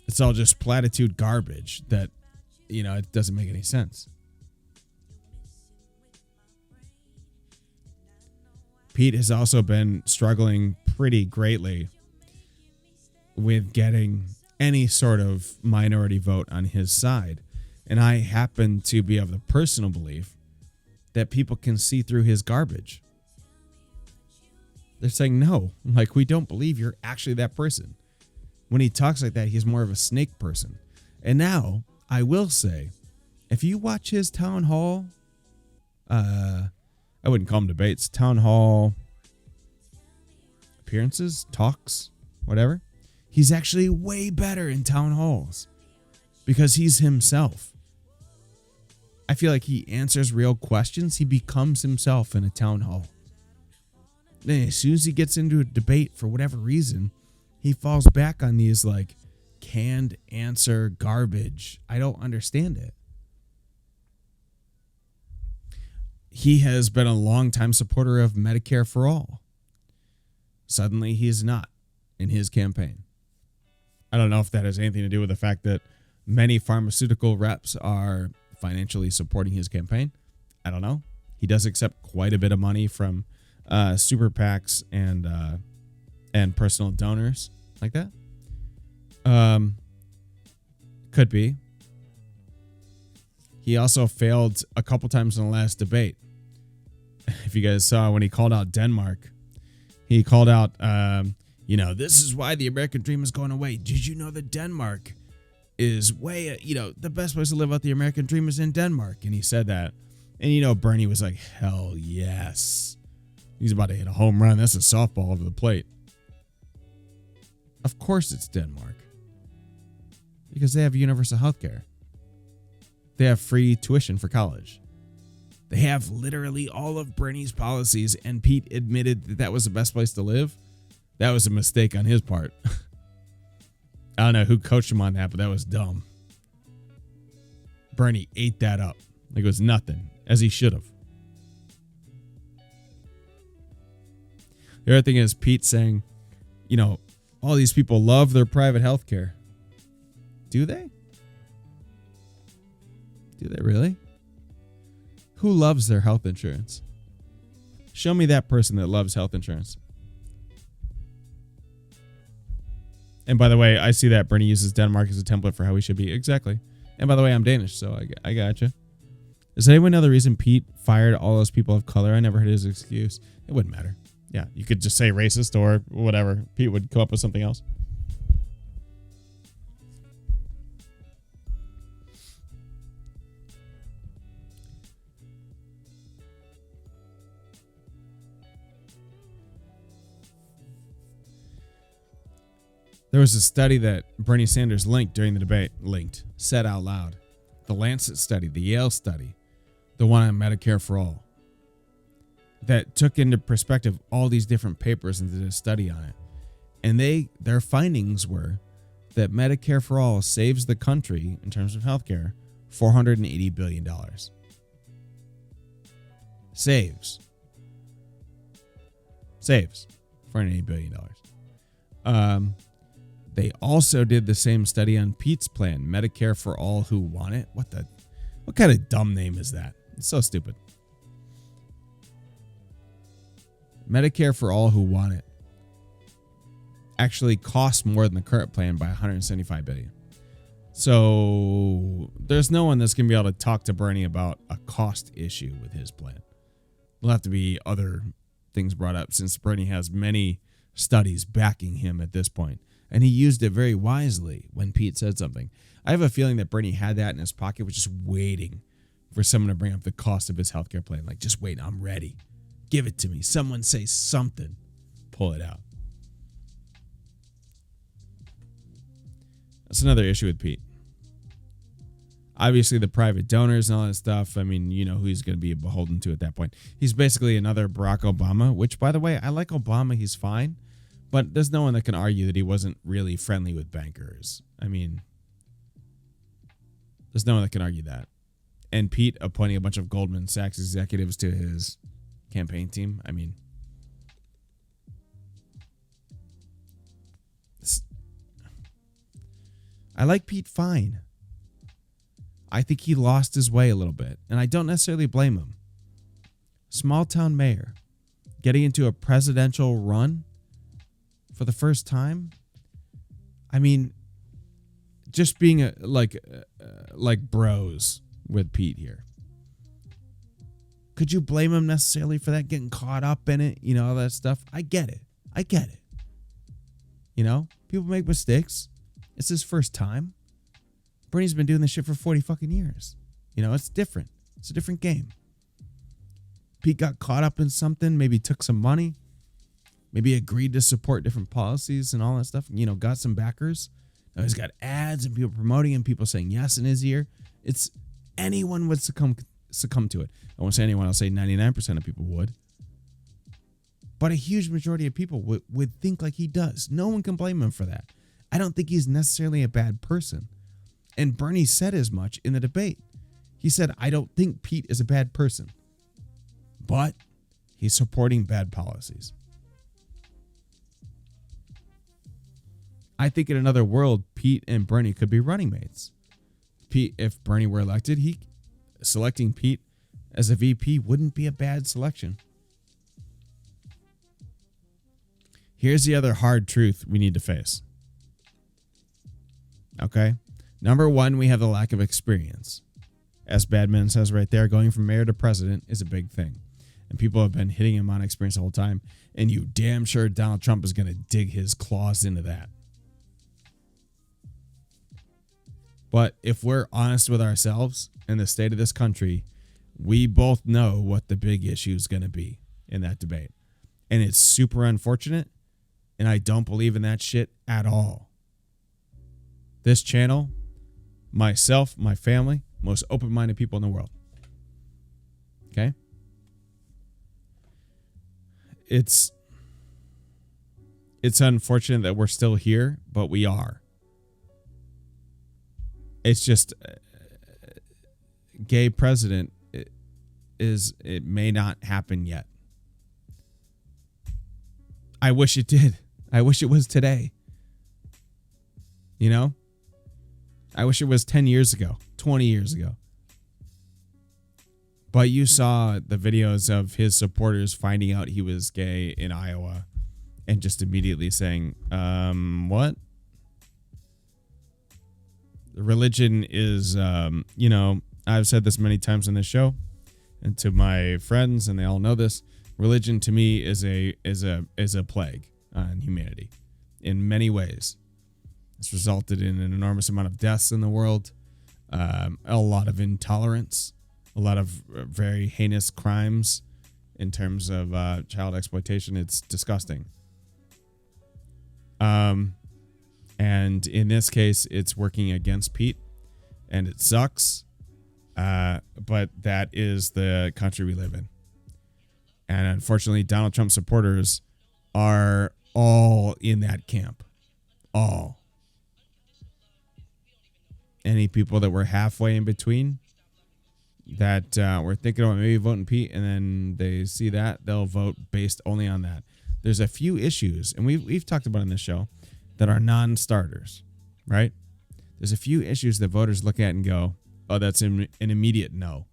It's all just platitude garbage that, it doesn't make any sense. Pete has also been struggling pretty greatly with getting any sort of minority vote on his side. And I happen to be of the personal belief that people can see through his garbage. They're saying, no, we don't believe you're actually that person. When he talks like that, he's more of a snake person. And now, I will say, if you watch his town hall, I wouldn't call them debates, town hall appearances, talks, whatever, he's actually way better in town halls because he's himself. I feel like he answers real questions. He becomes himself in a town hall. Then as soon as he gets into a debate, for whatever reason, he falls back on these canned answer garbage. I don't understand it. He has been a longtime supporter of Medicare for all. Suddenly he's not in his campaign. I don't know if that has anything to do with the fact that many pharmaceutical reps are financially supporting his campaign. I don't know. He does accept quite a bit of money from super PACs and personal donors like that. Could be. He also failed a couple times in the last debate. If if you guys saw when he called out Denmark. He called out, this is why the American dream is going away. Did you know that Denmark is way, the best place to live out the American dream is in Denmark? And he said that. And, Bernie was like, hell yes. He's about to hit a home run. That's a softball over the plate. Of course it's Denmark. Because they have universal health care. They have free tuition for college. They have literally all of Bernie's policies, and Pete admitted that was the best place to live. That was a mistake on his part. I don't know who coached him on that, but that was dumb. Bernie ate that up like it was nothing, as he should have. The other thing is Pete saying, all these people love their private health care. Do they? Do they really? Who loves their health insurance? Show me that person that loves health insurance. And by the way, I see that Bernie uses Denmark as a template for how we should be. Exactly. And by the way, I'm Danish, so I gotcha. Does anyone know the reason Pete fired all those people of color? I never heard his excuse. It wouldn't matter. Yeah, you could just say racist or whatever. Pete would come up with something else. There was a study that Bernie Sanders linked during the debate. Said out loud. The Lancet study, the Yale study, the one on Medicare for All, that took into perspective all these different papers and did a study on it. And their findings were that Medicare for All saves the country, in terms of healthcare, $480 billion. Saves $480 billion. They also did the same study on Pete's plan, Medicare for All Who Want It. What kind of dumb name is that? It's so stupid. Medicare for All Who Want It actually costs more than the current plan by $175 billion. So there's no one that's going to be able to talk to Bernie about a cost issue with his plan. There'll have to be other things brought up, since Bernie has many studies backing him at this point. And he used it very wisely when Pete said something. I have a feeling that Bernie had that in his pocket, was just waiting for someone to bring up the cost of his healthcare plan. Like, just wait, I'm ready. Give it to me. Someone say something. Pull it out. That's another issue with Pete. Obviously, the private donors and all that stuff. I mean, you know who he's going to be beholden to at that point. He's basically another Barack Obama, which, by the way, I like Obama. He's fine. But there's no one that can argue that he wasn't really friendly with bankers. I mean, there's no one that can argue that. And Pete appointing a bunch of Goldman Sachs executives to his campaign team. I mean, I like Pete fine. I think he lost his way a little bit, and I don't necessarily blame him. Small town mayor getting into a presidential run for the first time. I mean, just being like bros with Pete here. Could you blame him necessarily for that, getting caught up in it, all that stuff? I get it. People make mistakes. It's his first time. Bernie's been doing this shit for 40 fucking years. It's different. It's a different game. Pete got caught up in something, maybe took some money, maybe agreed to support different policies and all that stuff, got some backers. Now he's got ads and people promoting him, people saying yes in his ear. It's anyone would succumb to it. I won't say anyone, I'll say 99% of people would. But a huge majority of people would think like he does. No one can blame him for that. I don't think he's necessarily a bad person. And Bernie said as much in the debate. He said, I don't think Pete is a bad person, but he's supporting bad policies. I think in another world, Pete and Bernie could be running mates. Pete, if Bernie were elected, selecting Pete as a VP wouldn't be a bad selection. Here's the other hard truth we need to face. Okay? Number one, we have the lack of experience. As Badman says right there, going from mayor to president is a big thing. and people have been hitting him on experience the whole time. And you damn sure Donald Trump is going to dig his claws into that. But if we're honest with ourselves and the state of this country, we both know what the big issue is going to be in that debate. And it's super unfortunate. And I don't believe in that shit at all. This channel, myself, my family, most open-minded people in the world. Okay? It's unfortunate that we're still here, but we are. It's just gay president it may not happen yet. I wish it did. I wish it was today. You know? I wish it was 10 years ago, 20 years ago. But you saw the videos of his supporters finding out he was gay in Iowa and just immediately saying, what? Religion is, I've said this many times on this show and to my friends, and they all know this. Religion to me is a plague on humanity in many ways. It's resulted in an enormous amount of deaths in the world, a lot of intolerance, a lot of very heinous crimes in terms of child exploitation. It's disgusting. And in this case, it's working against Pete, and it sucks. But that is the country we live in. And unfortunately, Donald Trump supporters are all in that camp. All. Any people that were halfway in between that were thinking about maybe voting Pete, and then they see that, they'll vote based only on that. There's a few issues, and we've talked about in this show, that are non-starters, right? There's a few issues that voters look at and go, oh, that's an immediate no.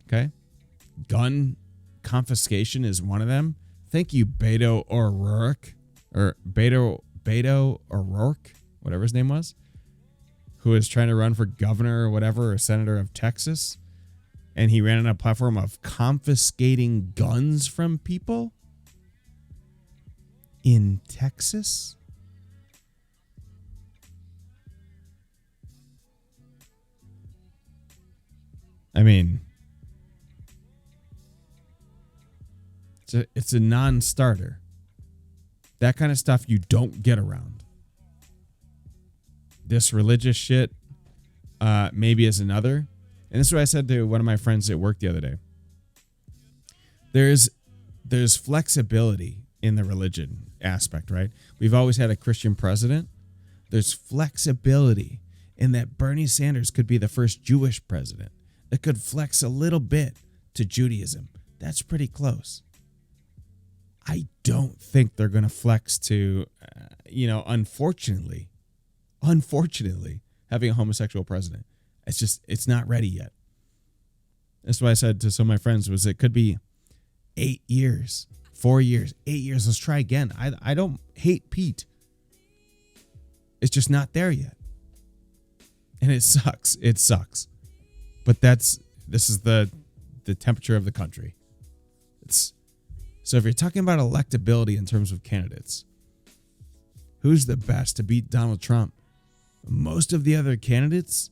Okay? Gun confiscation is one of them. Thank you, Beto O'Rourke, or Beto O'Rourke, whatever his name was, who is trying to run for governor or whatever, or senator of Texas. And he ran on a platform of confiscating guns from people in Texas. I mean, it's a non-starter. That kind of stuff you don't get around. This religious shit maybe is another. And this is what I said to one of my friends at work the other day. There's flexibility in the religion aspect, right? We've always had a Christian president. There's flexibility in that Bernie Sanders could be the first Jewish president that could flex a little bit to Judaism. That's pretty close. I don't think they're going to flex to, unfortunately, having a homosexual president. It's not ready yet. That's what I said to some of my friends was it could be 8 years, 4 years, 8 years. Let's try again. I don't hate Pete. It's just not there yet. And it sucks. It sucks. But this is the temperature of the country. So if you're talking about electability in terms of candidates, who's the best to beat Donald Trump? Most of the other candidates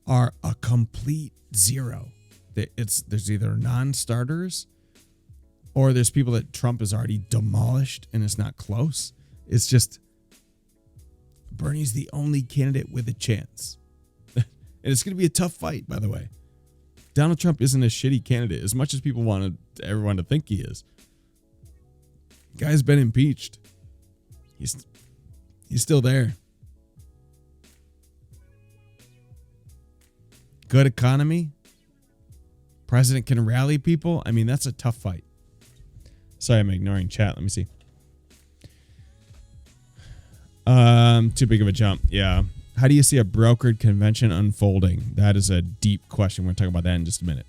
are a complete zero. There's either non-starters or there's people that Trump has already demolished and it's not close. It's just Bernie's the only candidate with a chance. And it's going to be a tough fight, by the way. Donald Trump isn't a shitty candidate as much as people wanted everyone to think he is. Guy's been impeached. He's still there. Good economy. President can rally people. I mean, that's a tough fight. Sorry, I'm ignoring chat. Let me see. Too big of a jump. Yeah. How do you see a brokered convention unfolding? That is a deep question. We're going to talk about that in just a minute.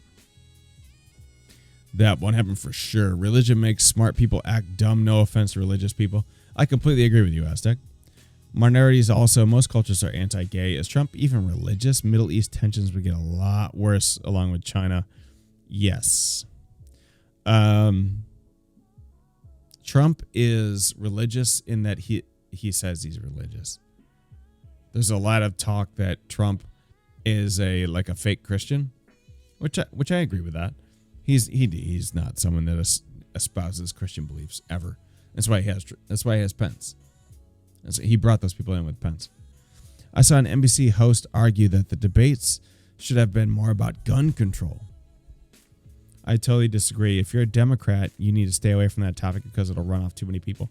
That won't happen for sure. Religion makes smart people act dumb. No offense to religious people. I completely agree with you, Aztec. Minorities also, most cultures are anti-gay. Is Trump even religious? Middle East tensions would get a lot worse along with China. Yes. Trump is religious in that he says he's religious. There's a lot of talk that Trump is a fake Christian, which I agree with that. He's not someone that espouses Christian beliefs ever. That's why he has Pence. He brought those people in with Pence. I saw an NBC host argue that the debates should have been more about gun control. I totally disagree. If you're a Democrat, you need to stay away from that topic because it'll run off too many people.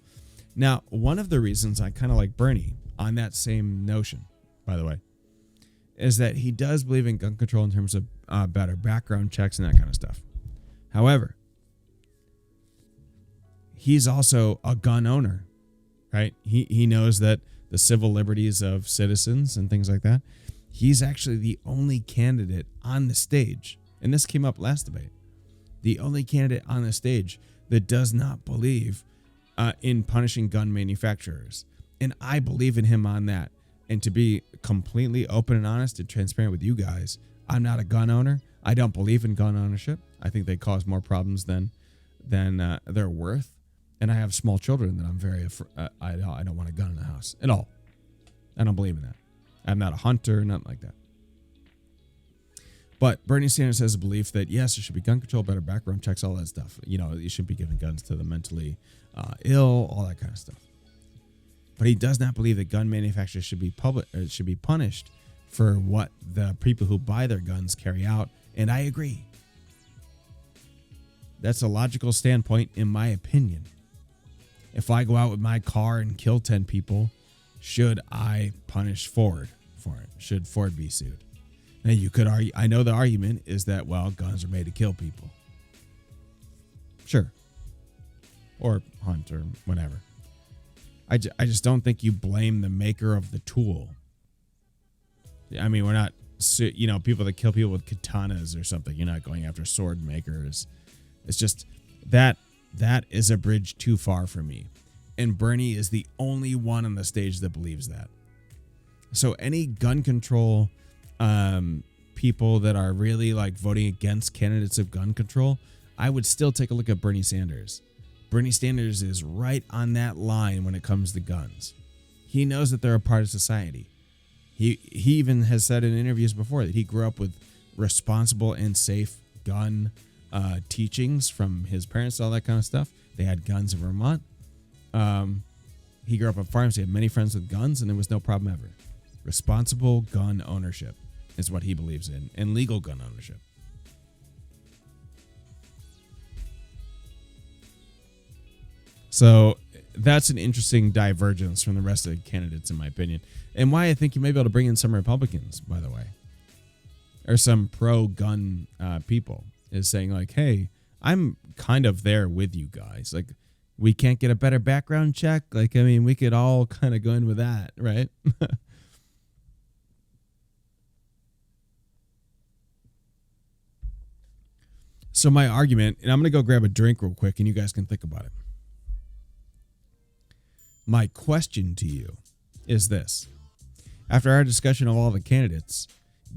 Now, one of the reasons I kind of like Bernie on that same notion, by the way, is that he does believe in gun control in terms of better background checks and that kind of stuff. However, he's also a gun owner, right? He knows that the civil liberties of citizens and things like that. He's actually the only candidate on the stage, and this came up last debate, the only candidate on the stage that does not believe in punishing gun manufacturers. And I believe in him on that. And to be completely open and honest and transparent with you guys, I'm not a gun owner. I don't believe in gun ownership. I think they cause more problems than they're worth. And I have small children that I'm very I don't want a gun in the house at all. I don't believe in that. I'm not a hunter, nothing like that. But Bernie Sanders has a belief that, yes, there should be gun control, better background checks, all that stuff. You know, you shouldn't be giving guns to the mentally ill, all that kind of stuff. But he does not believe that gun manufacturers should be punished for what the people who buy their guns carry out. And I agree. That's a logical standpoint, in my opinion. If I go out with my car and kill 10 people, should I punish Ford for it? Should Ford be sued? Now, you could argue, I know the argument is that, well, guns are made to kill people. Sure. Or hunt or whatever. I just don't think you blame the maker of the tool. I mean, we're not, people that kill people with katanas or something. You're not going after sword makers. It's just that is a bridge too far for me. And Bernie is the only one on the stage that believes that. So any gun control people that are really like voting against candidates of gun control, I would still take a look at Bernie Sanders. Bernie Sanders is right on that line when it comes to guns. He knows that they're a part of society. He even has said in interviews before that he grew up with responsible and safe gun teachings from his parents, all that kind of stuff. They had guns in Vermont. He grew up on farms. He had many friends with guns, and there was no problem ever. Responsible gun ownership is what he believes in, and legal gun ownership. So that's an interesting divergence from the rest of the candidates, in my opinion, and why I think you may be able to bring in some Republicans, by the way, or some pro-gun people, is saying like, hey, I'm kind of there with you guys. Like, we can't get a better background check. Like, I mean, we could all kind of go in with that, right? So my argument, and I'm going to go grab a drink real quick and you guys can think about it. My question to you is this. After our discussion of all the candidates,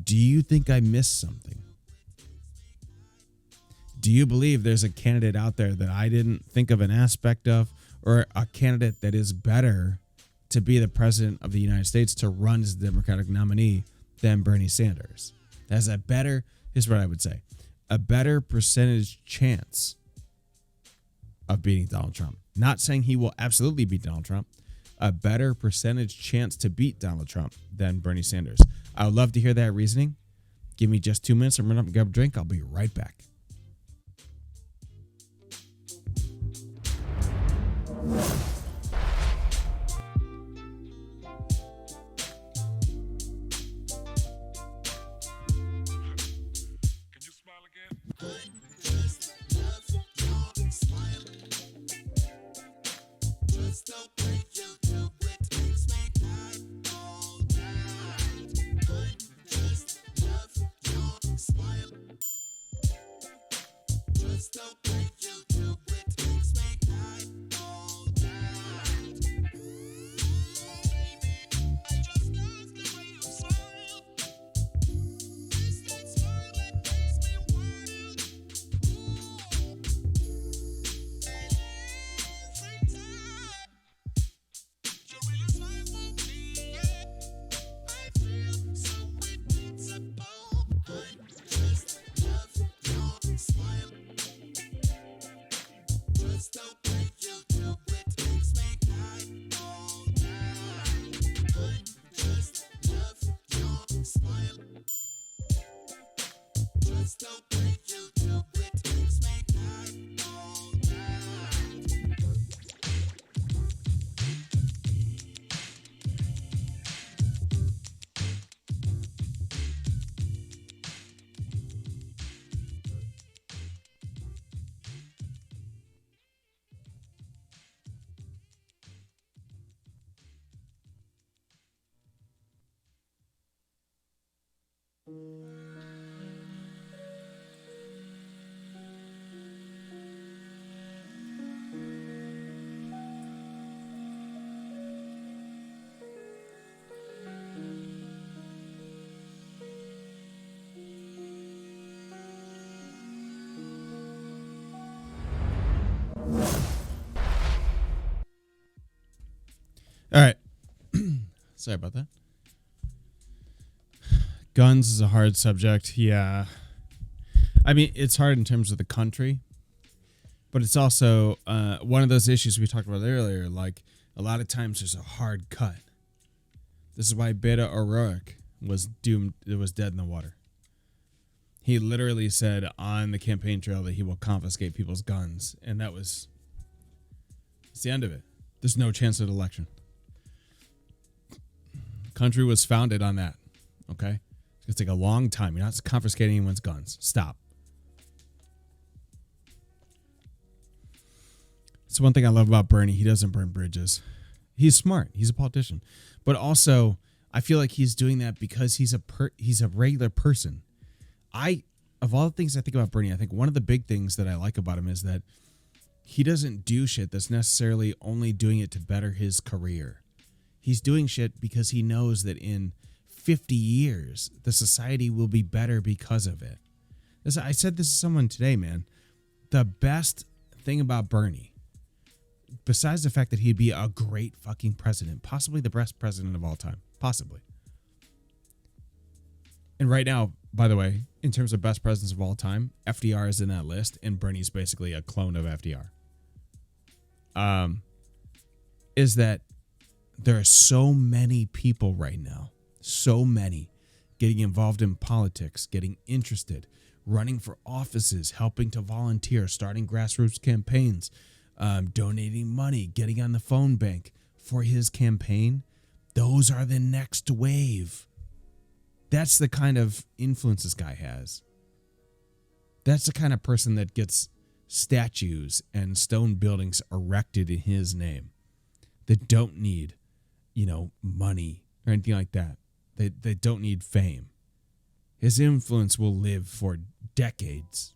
do you think I missed something? Do you believe there's a candidate out there that I didn't think of an aspect of, or a candidate that is better to be the president of the United States, to run as the Democratic nominee than Bernie Sanders? Has a better, here's what I would say, a better percentage chance of beating Donald Trump. Not saying he will absolutely beat Donald Trump. A better percentage chance to beat Donald Trump than Bernie Sanders. I would love to hear that reasoning. Give me just 2 minutes. I'm going to grab a drink. I'll be right back. All right. Sorry about that. Guns is a hard subject. Yeah. I mean, it's hard in terms of the country, but it's also one of those issues we talked about earlier. Like, a lot of times there's a hard cut. This is why Beto O'Rourke was doomed. It was dead in the water. He literally said on the campaign trail that he will confiscate people's guns. And it's the end of it. There's no chance of an election. Country was founded on that. Okay? It's going to take a long time. You're not confiscating anyone's guns. Stop. It's one thing I love about Bernie. He doesn't burn bridges. He's smart. He's a politician. But also, I feel like he's doing that because he's a regular person. Of all the things I think about Bernie, I think one of the big things that I like about him is that he doesn't do shit that's necessarily only doing it to better his career. He's doing shit because he knows that in 50 years, the society will be better because of it. I said this to someone today, man. The best thing about Bernie, besides the fact that he'd be a great fucking president, possibly the best president of all time, possibly. And right now, by the way, in terms of best presidents of all time, FDR is in that list, and Bernie's basically a clone of FDR. Is that there are so many people right now, so many, getting involved in politics, getting interested, running for offices, helping to volunteer, starting grassroots campaigns, donating money, getting on the phone bank for his campaign. Those are the next wave. That's the kind of influence this guy has. That's the kind of person that gets statues and stone buildings erected in his name that don't need, money or anything like that. They don't need fame. His influence will live for decades.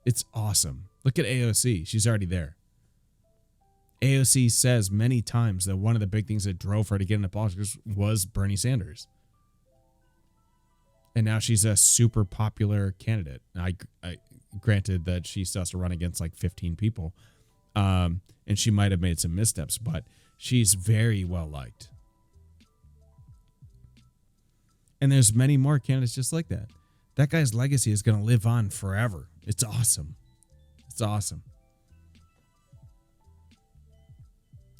It's awesome. Look at AOC. She's already there. AOC says many times that one of the big things that drove her to get into politics was Bernie Sanders. And now she's a super popular candidate. I granted that she still has to run against like 15 people. And she might have made some missteps, but she's very well liked. And there's many more candidates just like that. That guy's legacy is going to live on forever. It's awesome. It's awesome.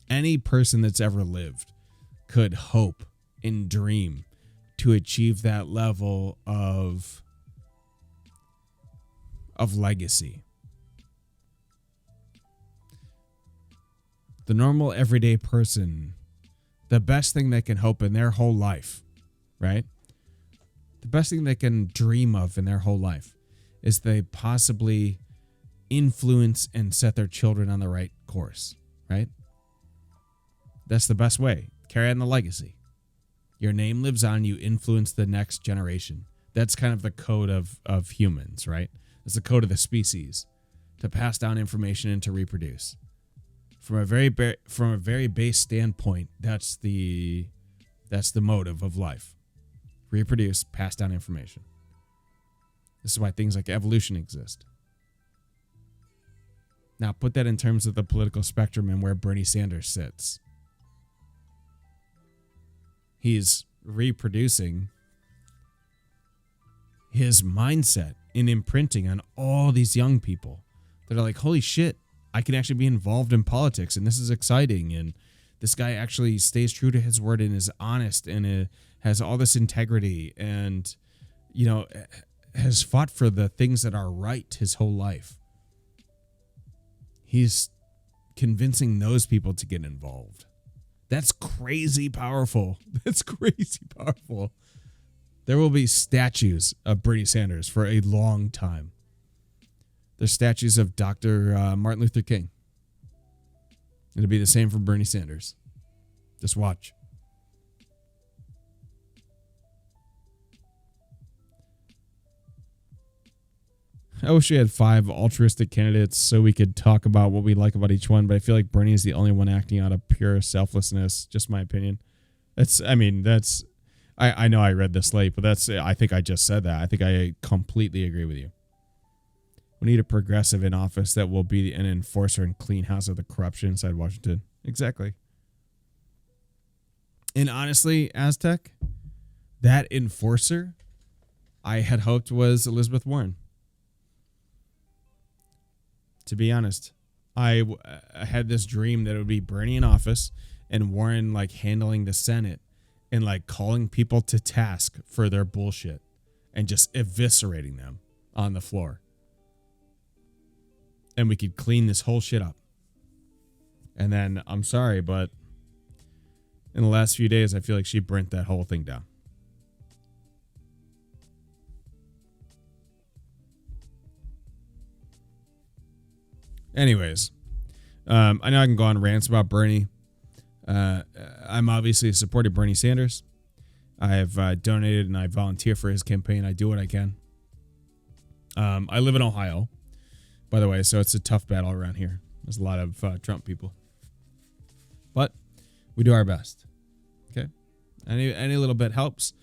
Any person that's ever lived could hope and dream to achieve that level of legacy. The normal everyday person, the best thing they can hope in their whole life, right? The best thing they can dream of in their whole life is they possibly influence and set their children on the right course, right? That's the best way. Carry on the legacy. Your name lives on, you influence the next generation. That's kind of the code of humans, right? It's the code of the species, to pass down information and to reproduce. From a very base standpoint, that's the motive of life. Reproduce, pass down information. This is why things like evolution exist. Now put that in terms of the political spectrum and where Bernie Sanders sits. He's reproducing his mindset and imprinting on all these young people that are like, holy shit, I can actually be involved in politics and this is exciting. And this guy actually stays true to his word and is honest and has all this integrity. And, has fought for the things that are right his whole life. He's convincing those people to get involved. That's crazy powerful. That's crazy powerful. There will be statues of Bernie Sanders for a long time. There's statues of Dr. Martin Luther King. It'll be the same for Bernie Sanders. Just watch. I wish we had 5 altruistic candidates so we could talk about what we like about each one, but I feel like Bernie is the only one acting out of pure selflessness. Just my opinion. I know I read this late, but I think I just said that. I think I completely agree with you. We need a progressive in office that will be an enforcer and clean house of the corruption inside Washington. Exactly. And honestly, Aztec, that enforcer I had hoped was Elizabeth Warren. To be honest, I had this dream that it would be Bernie in office and Warren like handling the Senate and like calling people to task for their bullshit and just eviscerating them on the floor. And we could clean this whole shit up. And then, I'm sorry, but in the last few days, I feel like she burnt that whole thing down. Anyways, I know I can go on rants about Bernie. I'm obviously supporting Bernie Sanders. I have donated and I volunteer for his campaign. I do what I can. I live in Ohio, by the way, so it's a tough battle around here. There's a lot of Trump people. But we do our best. Okay? Any little bit helps.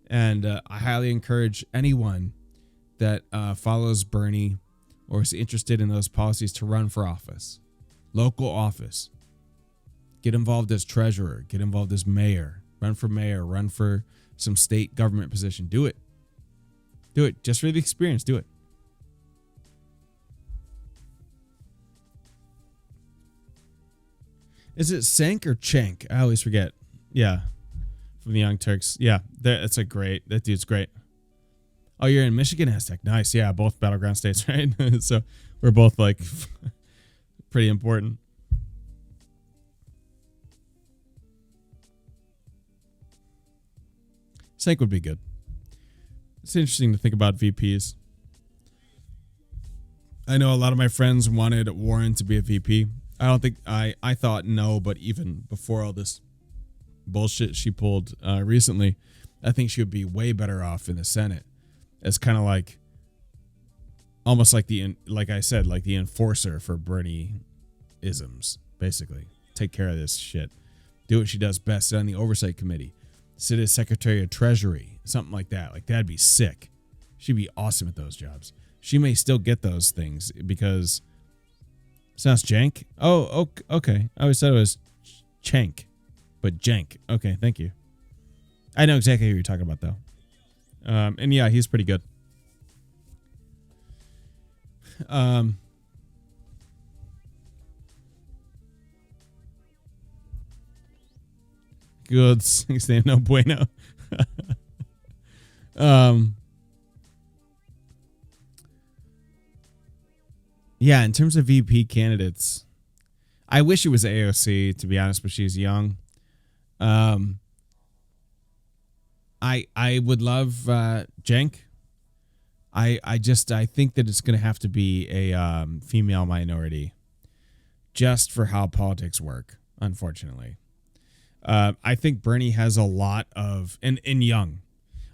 And I highly encourage anyone that follows Bernie or is interested in those policies to run for office. Local office. Get involved as treasurer. Get involved as mayor. Run for mayor. Run for some state government position. Do it. Do it. Just for the experience. Do it. Is it Sank or Chank? I always forget. Yeah. From the Young Turks. Yeah. That dude's great. Oh, you're in Michigan, Aztec. Nice. Yeah. Both battleground states, right? So we're both like pretty important. Sank would be good. It's interesting to think about VPs. I know a lot of my friends wanted Warren to be a VP. I don't think I thought no, but even before all this bullshit she pulled recently, I think she would be way better off in the Senate as kind of like almost like like I said, like the enforcer for Bernie isms, basically. Take care of this shit. Do what she does best. Sit on the oversight committee. Sit as Secretary of Treasury. Something like that. Like that'd be sick. She'd be awesome at those jobs. She may still get those things because sounds jank. Oh, okay. I always thought it was chank, but jank. Okay, thank you. I know exactly who you're talking about though. And yeah, he's pretty good. Good. Say no bueno. Yeah, in terms of VP candidates, I wish it was AOC, to be honest, but she's young. I would love Jenk. I think that it's going to have to be a female minority just for how politics work, unfortunately. I think Bernie has a lot of, and young,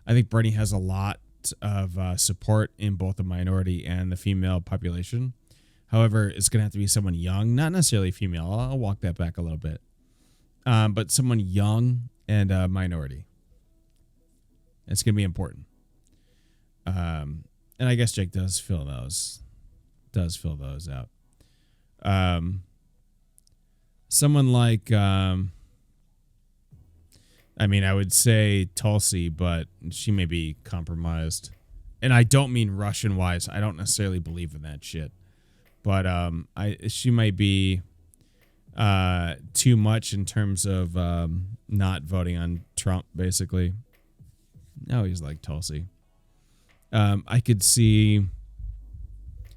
I think Bernie has a lot of support in both the minority and the female population. However, it's going to have to be someone young, not necessarily female. I'll walk that back a little bit. But someone young and a minority. It's going to be important. And I guess Jake does fill those out. Someone like, I would say Tulsi, but she may be compromised. And I don't mean Russian wise. I don't necessarily believe in that shit. But she might be too much in terms of not voting on Trump, basically. I always like Tulsi. I could see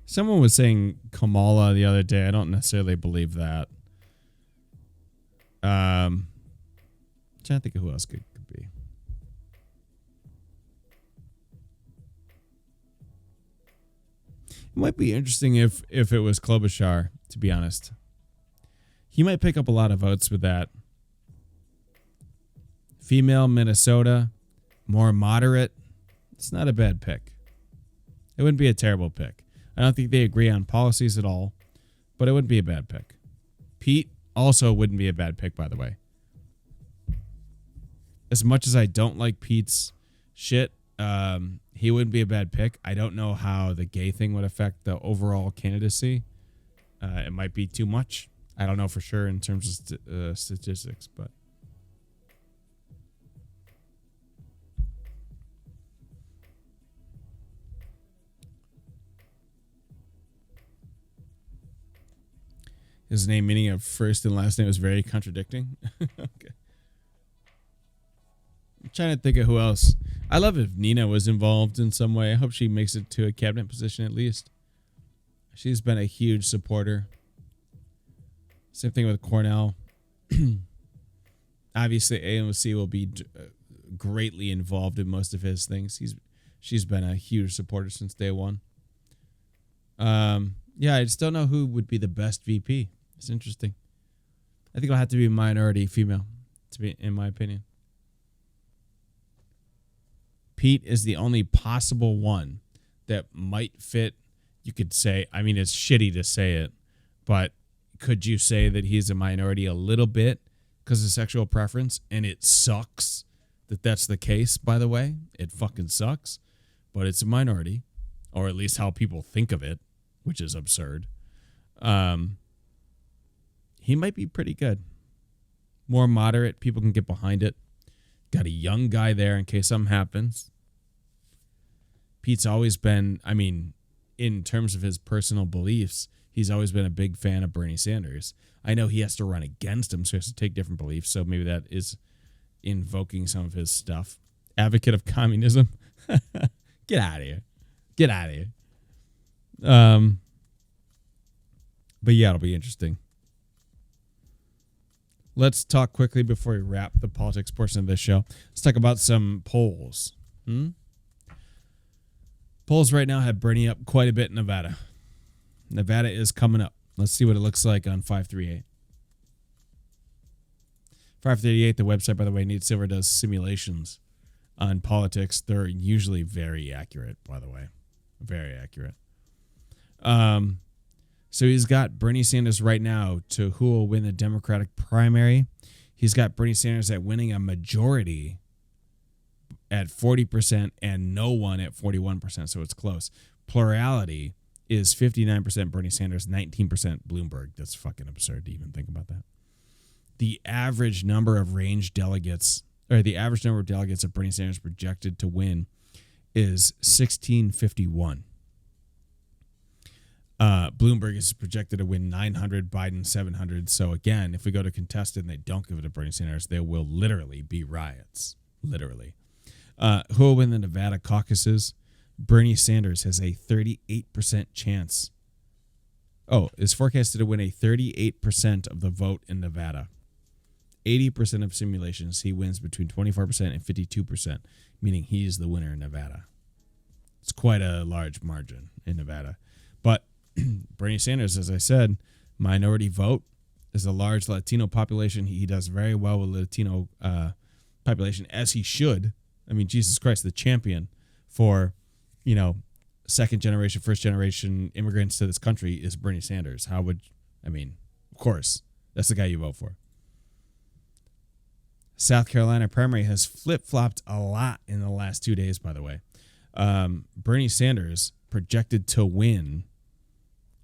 someone was saying Kamala the other day. I don't necessarily believe that. I'm trying to think of who else could be. It might be interesting if it was Klobuchar, to be honest. He might pick up a lot of votes with that. Female Minnesota, more moderate. It's not a bad pick. It wouldn't be a terrible pick. I don't think they agree on policies at all, but it wouldn't be a bad pick. Pete also wouldn't be a bad pick, by the way. As much as I don't like Pete's shit, he wouldn't be a bad pick. I don't know how the gay thing would affect the overall candidacy. It might be too much. I don't know for sure in terms of statistics, but his name, meaning of first and last name, was very contradicting. Okay. I'm trying to think of who else. I love if Nina was involved in some way. I hope she makes it to a cabinet position at least. She's been a huge supporter. Same thing with Cornell. Obviously, AOC will be greatly involved in most of his things. She's been a huge supporter since day one. Yeah, I just don't know who would be the best VP. It's interesting. I think it'll have to be a minority female, to be, in my opinion. Pete is the only possible one that might fit. You could say, I mean, it's shitty to say it, but could you say that he's a minority a little bit because of sexual preference? And it sucks that that's the case, by the way. It fucking sucks, but it's a minority, or at least how people think of it, which is absurd. He might be pretty good. More moderate. People can get behind it. Got a young guy there in case something happens. Pete's always been, I mean, in terms of his personal beliefs, he's always been a big fan of Bernie Sanders. I know he has to run against him, so he has to take different beliefs. So maybe that is invoking some of his stuff. Advocate of communism. Get out of here. Get out of here. But yeah, it'll be interesting. Let's talk quickly before we wrap the politics portion of this show. Let's talk about some polls. Polls right now have Bernie up quite a bit in Nevada. Nevada is coming up. Let's see what it looks like on 538. 538, the website, by the way, Nate Silver does simulations on politics. They're usually very accurate, by the way. Very accurate. So he's got Bernie Sanders right now to who will win the Democratic primary. He's got Bernie Sanders at winning a majority at 40% and no one at 41%, so it's close. Plurality is 59% Bernie Sanders, 19% Bloomberg. That's fucking absurd to even think about that. The average number of range delegates, or the average number of delegates that Bernie Sanders projected to win is 1651. Bloomberg is projected to win 900, Biden 700. So again, if we go to contested and they don't give it to Bernie Sanders, there will literally be riots. Literally. Who will win the Nevada caucuses? Bernie Sanders has a 38% chance. Oh, is forecasted to win a 38% of the vote in Nevada. 80% of simulations, he wins between 24% and 52%, meaning he's the winner in Nevada. It's quite a large margin in Nevada. But Bernie Sanders, as I said, minority vote, is a large Latino population. He does very well with Latino population, as he should. I mean, Jesus Christ, the champion for, second generation, first generation immigrants to this country is Bernie Sanders. Of course, that's the guy you vote for. South Carolina primary has flip-flopped a lot in the last 2 days, by the way. Bernie Sanders projected to win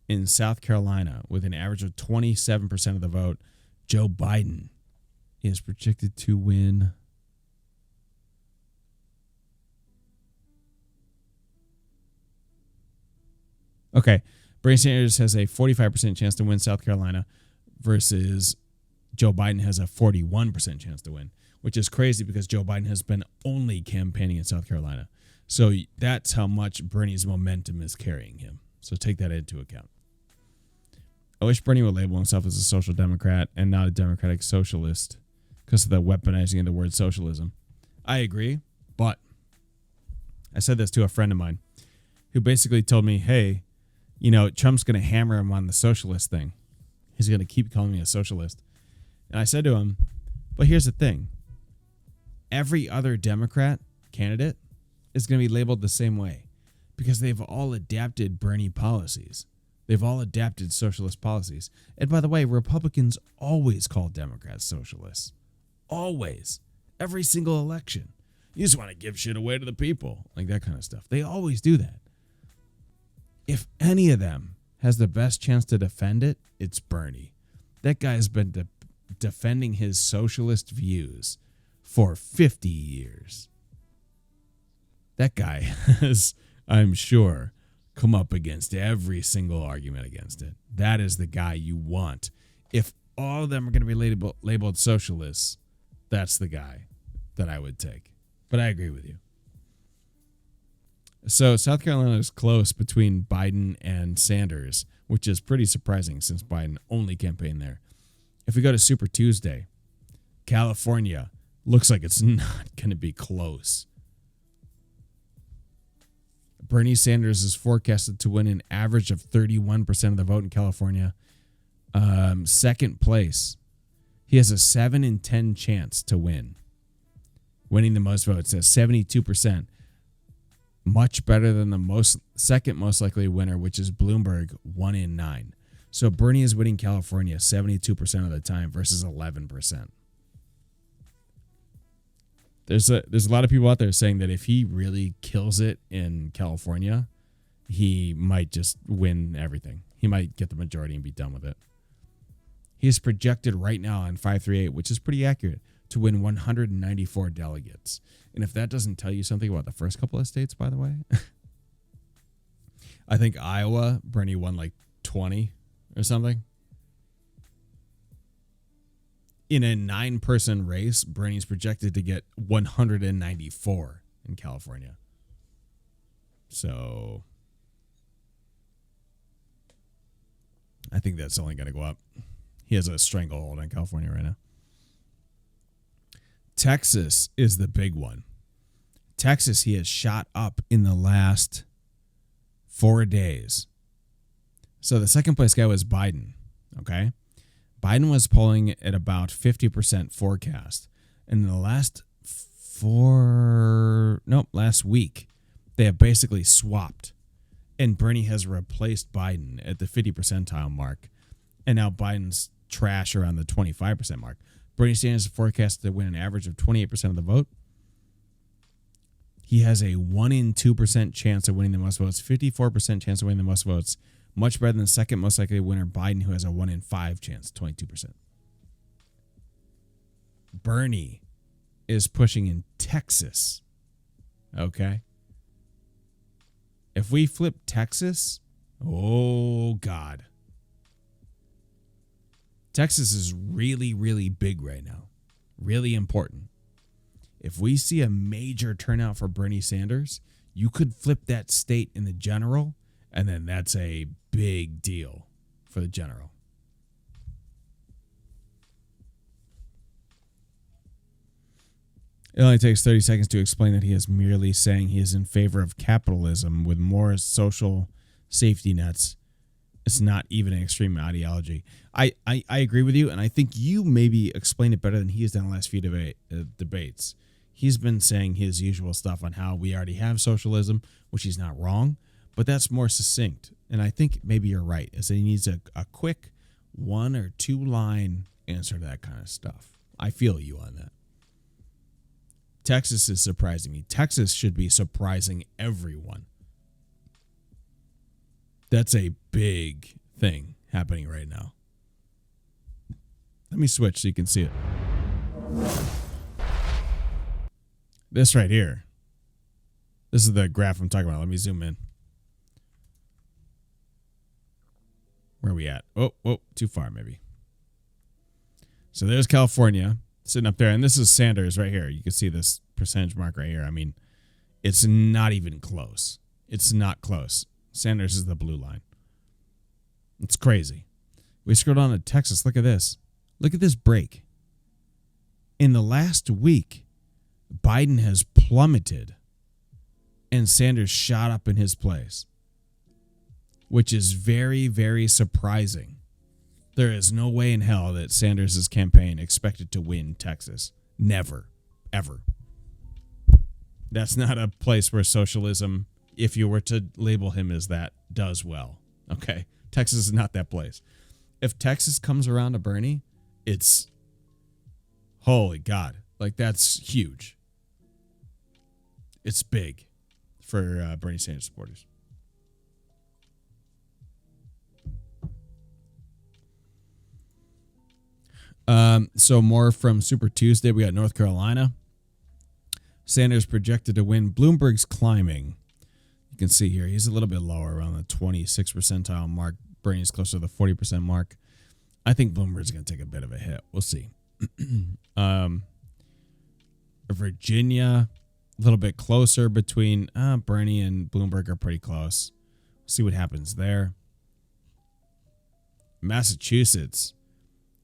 in South Carolina with an average of 27% of the vote. Joe Biden is projected to win Okay, Bernie Sanders has a 45% chance to win South Carolina versus Joe Biden has a 41% chance to win, which is crazy because Joe Biden has been only campaigning in South Carolina. So that's how much Bernie's momentum is carrying him. So take that into account. I wish Bernie would label himself as a social democrat and not a democratic socialist because of the weaponizing of the word socialism. I agree, but I said this to a friend of mine who basically told me, hey, Trump's going to hammer him on the socialist thing. He's going to keep calling me a socialist. And I said to him, but here's the thing. Every other Democrat candidate is going to be labeled the same way because they've all adapted Bernie policies. They've all adapted socialist policies. And by the way, Republicans always call Democrats socialists. Always. Every single election. You just want to give shit away to the people. Like that kind of stuff. They always do that. If any of them has the best chance to defend it, it's Bernie. That guy's been defending his socialist views for 50 years. That guy has, I'm sure, come up against every single argument against it. That is the guy you want. If all of them are going to be labeled socialists, that's the guy that I would take. But I agree with you. So South Carolina is close between Biden and Sanders, which is pretty surprising since Biden only campaigned there. If we go to Super Tuesday, California looks like it's not going to be close. Bernie Sanders is forecasted to win an average of 31% of the vote in California. Second place, he has a 7 in 10 chance to win. Winning the most votes at 72%. Much better than the second most likely winner, which is Bloomberg, 1 in 9. So Bernie is winning California 72% of the time versus 11%. There's a lot of people out there saying that if he really kills it in California, he might just win everything. He might get the majority and be done with it. He is projected right now on 538, which is pretty accurate, to win 194 delegates. And if that doesn't tell you something about the first couple of states, by the way, I think Iowa, Bernie won like 20 or something. In a 9-person race, Bernie's projected to get 194 in California. So I think that's only going to go up. He has a stranglehold on California right now. Texas is the big one. Texas, he has shot up in the last 4 days. So the second place guy was Biden. Okay. Biden was polling at about 50% forecast. And in the last week, they have basically swapped. And Bernie has replaced Biden at the 50 percentile mark. And now Biden's trash around the 25% mark. Bernie Sanders is forecasted to win an average of 28% of the vote. He has a 1 in 2% chance of winning the most votes, 54% chance of winning the most votes. Much better than the second most likely winner, Biden, who has a 1 in 5 chance, 22%. Bernie is pushing in Texas. Okay. If we flip Texas, oh God. Texas is really, really big right now. Really important. If we see a major turnout for Bernie Sanders, you could flip that state in the general, and then that's a big deal for the general. It only takes 30 seconds to explain that he is merely saying he is in favor of capitalism with more social safety nets. It's not even an extreme ideology. I agree with you, and I think you maybe explained it better than he has done the last few debates. He's been saying his usual stuff on how we already have socialism, which he's not wrong, but that's more succinct. And I think maybe you're right, is that he needs a quick 1 or 2 line answer to that kind of stuff. I feel you on that. Texas is surprising me. Texas should be surprising everyone. That's a big thing happening right now. Let me switch so you can see it. This right here. This is the graph I'm talking about. Let me zoom in. Where are we at? Oh, too far maybe. So there's California sitting up there. And this is Sanders right here. You can see this percentage mark right here. I mean, It's not even close. It's not close. Sanders is the blue line. It's crazy. We scroll down to Texas. Look at this. Look at this break. In the last week, Biden has plummeted and Sanders shot up in his place, which is very, very surprising. There is no way in hell that Sanders' campaign expected to win Texas. Never, ever. That's not a place where socialism, if you were to label him as that, does well. Okay? Texas is not that place. If Texas comes around to Bernie, it's holy God. Like, that's huge. It's big for Bernie Sanders supporters. So more from Super Tuesday. We got North Carolina. Sanders projected to win. Bloomberg's climbing. You can see here he's a little bit lower, around the 26th percentile mark. Bernie's closer to the 40% mark. I think Bloomberg's going to take a bit of a hit. We'll see. Virginia, a little bit closer between Bernie and Bloomberg are pretty close. We'll see what happens there. Massachusetts.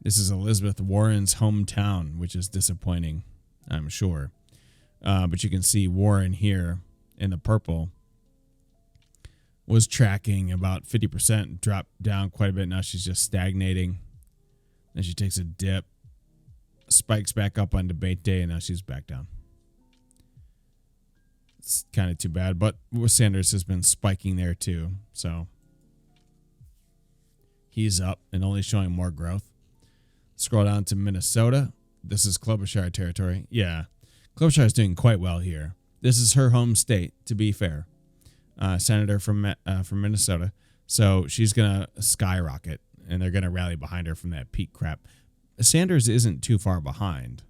This is Elizabeth Warren's hometown, which is disappointing, I'm sure. But you can see Warren here in the purple was tracking about 50%, dropped down quite a bit. Now she's just stagnating. Then she takes a dip, spikes back up on debate day, and now she's back down. It's kind of too bad, but Sanders has been spiking there too. So he's up and only showing more growth. Scroll down to Minnesota. This is Klobuchar territory. Yeah, Klobuchar is doing quite well here. This is her home state, to be fair. Senator from Minnesota. So she's going to skyrocket, and they're going to rally behind her from that peak crap. Sanders isn't too far behind.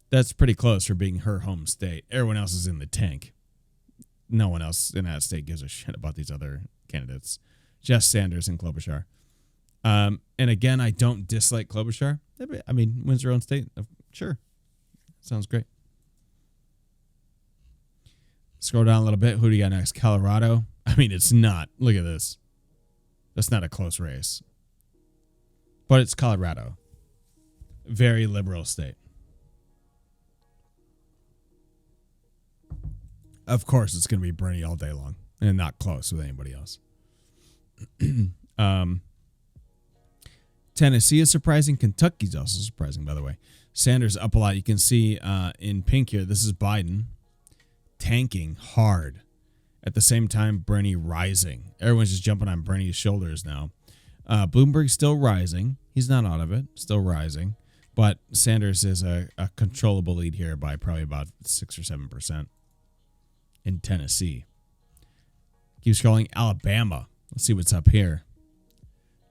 That's pretty close for being her home state. Everyone else is in the tank. No one else in that state gives a shit about these other candidates. Just Sanders and Klobuchar. And again, I don't dislike Klobuchar. I mean, wins her own state. Sure. Sounds great. Scroll down a little bit. Who do you got next? Colorado. I mean, it's not. Look at this. That's not a close race. But it's Colorado. Very liberal state. Of course, it's going to be Bernie all day long and not close with anybody else. Tennessee is surprising. Kentucky's also surprising, by the way. Sanders up a lot. You can see in pink here, this is Biden tanking hard. At the same time, Bernie rising. Everyone's just jumping on Bernie's shoulders now. Bloomberg's still rising. He's not out of it. Still rising. But Sanders is a controllable lead here by probably about 6 or 7% in Tennessee. Keep scrolling. Alabama. Let's see what's up here.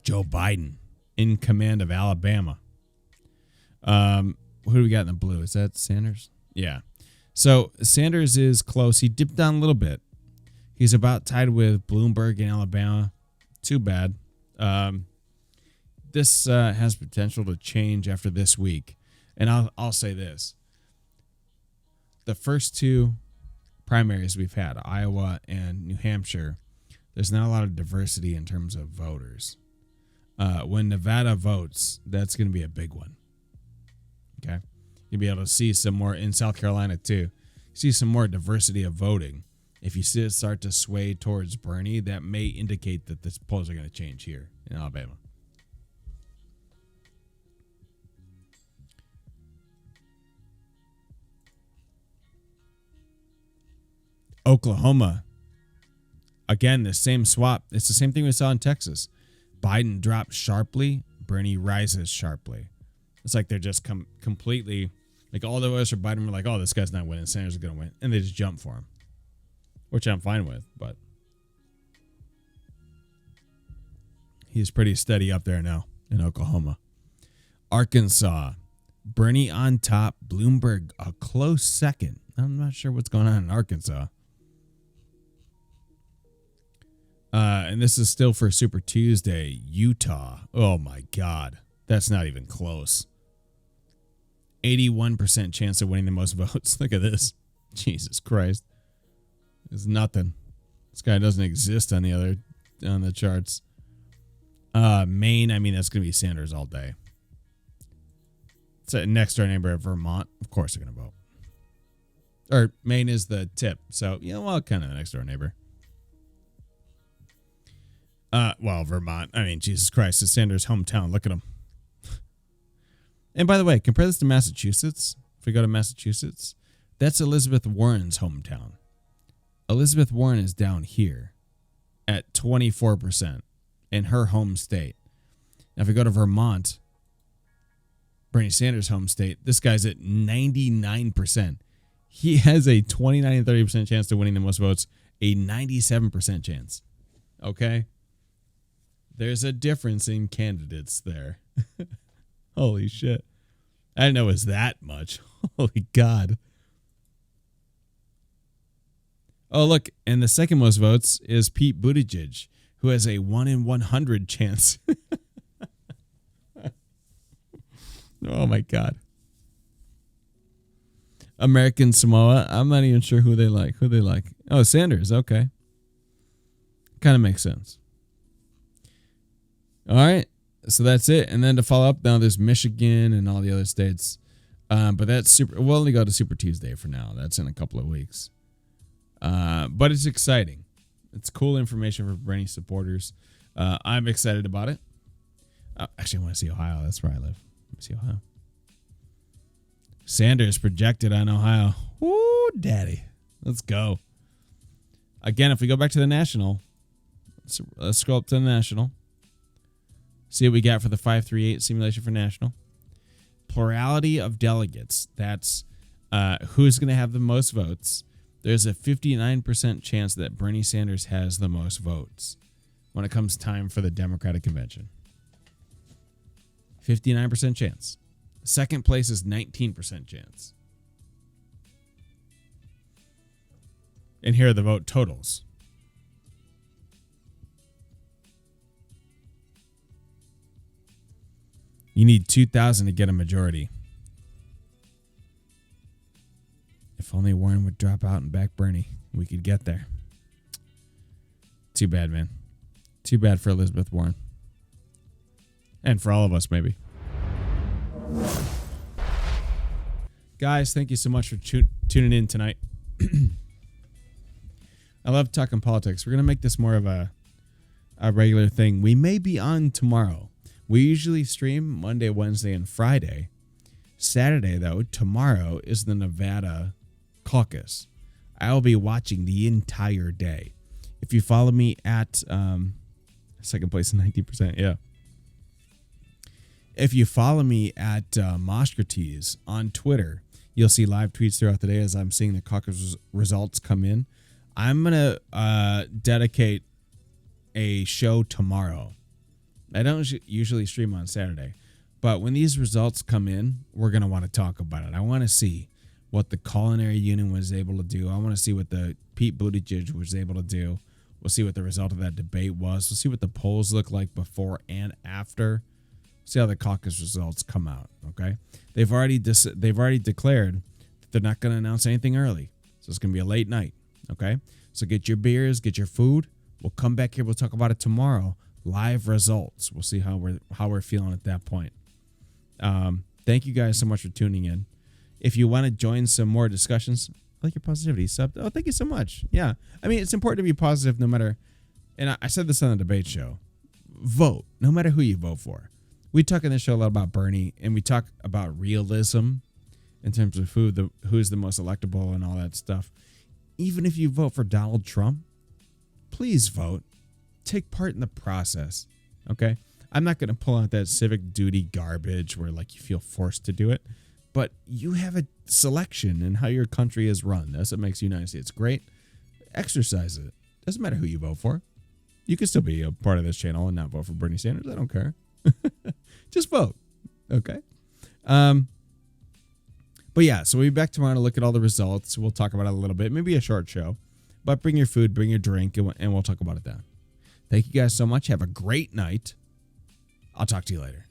Joe Biden in command of Alabama. Who do we got in the blue? Is that Sanders? Yeah. So Sanders is close. He dipped down a little bit. He's about tied with Bloomberg in Alabama. Too bad. This has potential to change after this week. And I'll say this. The first two primaries we've had, Iowa and New Hampshire, there's not a lot of diversity in terms of voters. When Nevada votes, that's going to be a big one. Okay? You'll be able to see some more in South Carolina too. See some more diversity of voting. If you see it start to sway towards Bernie, that may indicate that the polls are going to change here in Alabama. Oklahoma. Again, the same swap. It's the same thing we saw in Texas. Biden drops sharply. Bernie rises sharply. It's like they're just completely, like all the voters for Biden were like, oh, this guy's not winning. Sanders is going to win. And they just jump for him, which I'm fine with. But he's pretty steady up there now in Oklahoma. Arkansas. Bernie on top. Bloomberg a close second. I'm not sure what's going on in Arkansas. And this is still for Super Tuesday. Utah. Oh, my God. That's not even close. 81% chance of winning the most votes. Look at this. Jesus Christ. It's nothing. This guy doesn't exist on the charts. Maine, I mean, that's going to be Sanders all day. It's a next door neighbor of Vermont. Of course they're going to vote. Or Maine is the tip. So, well, kind of the next door neighbor. Well, Vermont. I mean, Jesus Christ, it's Sanders' hometown. Look at him. And by the way, compare this to Massachusetts. If we go to Massachusetts, that's Elizabeth Warren's hometown. Elizabeth Warren is down here at 24% in her home state. Now, if we go to Vermont, Bernie Sanders' home state, this guy's at 99%. He has a 29 and 30% chance to winning the most votes, a 97% chance. Okay? There's a difference in candidates there. Holy shit. I didn't know it was that much. Holy God. Oh, look. And the second most votes is Pete Buttigieg, who has a 1 in 100 chance. Oh, my God. American Samoa. I'm not even sure who they like. Oh, Sanders. Okay. Kind of makes sense. All right. So that's it. And then to follow up, now there's Michigan and all the other states. But that's super. We'll only go to Super Tuesday for now. That's in a couple of weeks. But it's exciting. It's cool information for Bernie supporters. I'm excited about it. Actually, I want to see Ohio. That's where I live. Let me see Ohio. Sanders projected on Ohio. Woo, daddy. Let's go. Again, if we go back to the national, let's scroll up to the national. See what we got for the 538 simulation for national. Plurality of delegates. That's who's going to have the most votes. There's a 59% chance that Bernie Sanders has the most votes when it comes time for the Democratic convention. 59% chance. Second place is 19% chance. And here are the vote totals. You need 2,000 to get a majority. If only Warren would drop out and back Bernie, we could get there. Too bad, man. Too bad for Elizabeth Warren. And for all of us, maybe. Guys, thank you so much for tuning in tonight. I love talking politics. We're going to make this more of a regular thing. We may be on tomorrow. We usually stream Monday, Wednesday, and Friday. Saturday, though, tomorrow is the Nevada caucus. I'll be watching the entire day. If you follow me at second place, 19%, yeah. If you follow me at Moscrates on Twitter, you'll see live tweets throughout the day as I'm seeing the caucus results come in. I'm going to dedicate a show tomorrow. I don't usually stream on Saturday, but when these results come in, we're going to want to talk about it. I want to see what the culinary union was able to do. I want to see what the Pete Buttigieg was able to do. We'll see what the result of that debate was. We'll see what the polls look like before and after. See how the caucus results come out. Okay, they've already declared that they're not going to announce anything early, so it's going to be a late night. Okay, so get your beers, get your food. We'll come back here. We'll talk about it tomorrow. Live results. We'll see how we're feeling at that point. Thank you guys so much for tuning in. If you want to join some more discussions, I like your positivity sub. Oh, thank you so much. Yeah, I mean, it's important to be positive no matter. And I said this on the debate show. Vote no matter who you vote for. We talk in this show a lot about Bernie, and we talk about realism in terms of who's the most electable and all that stuff. Even if you vote for Donald Trump, please vote. Take part in the process. Okay? I'm not going to pull out that civic duty garbage where like you feel forced to do it, but you have a selection in how your country is run. That's what makes the United States great. Exercise it. Doesn't matter who you vote for. You can still be a part of this channel and not vote for Bernie Sanders. I don't care. Just vote. Okay. But yeah, so we'll be back tomorrow to look at all the results. We'll talk about it a little bit, maybe a short show, but bring your food, bring your drink, and we'll talk about it then. Thank you guys so much. Have a great night. I'll talk to you later.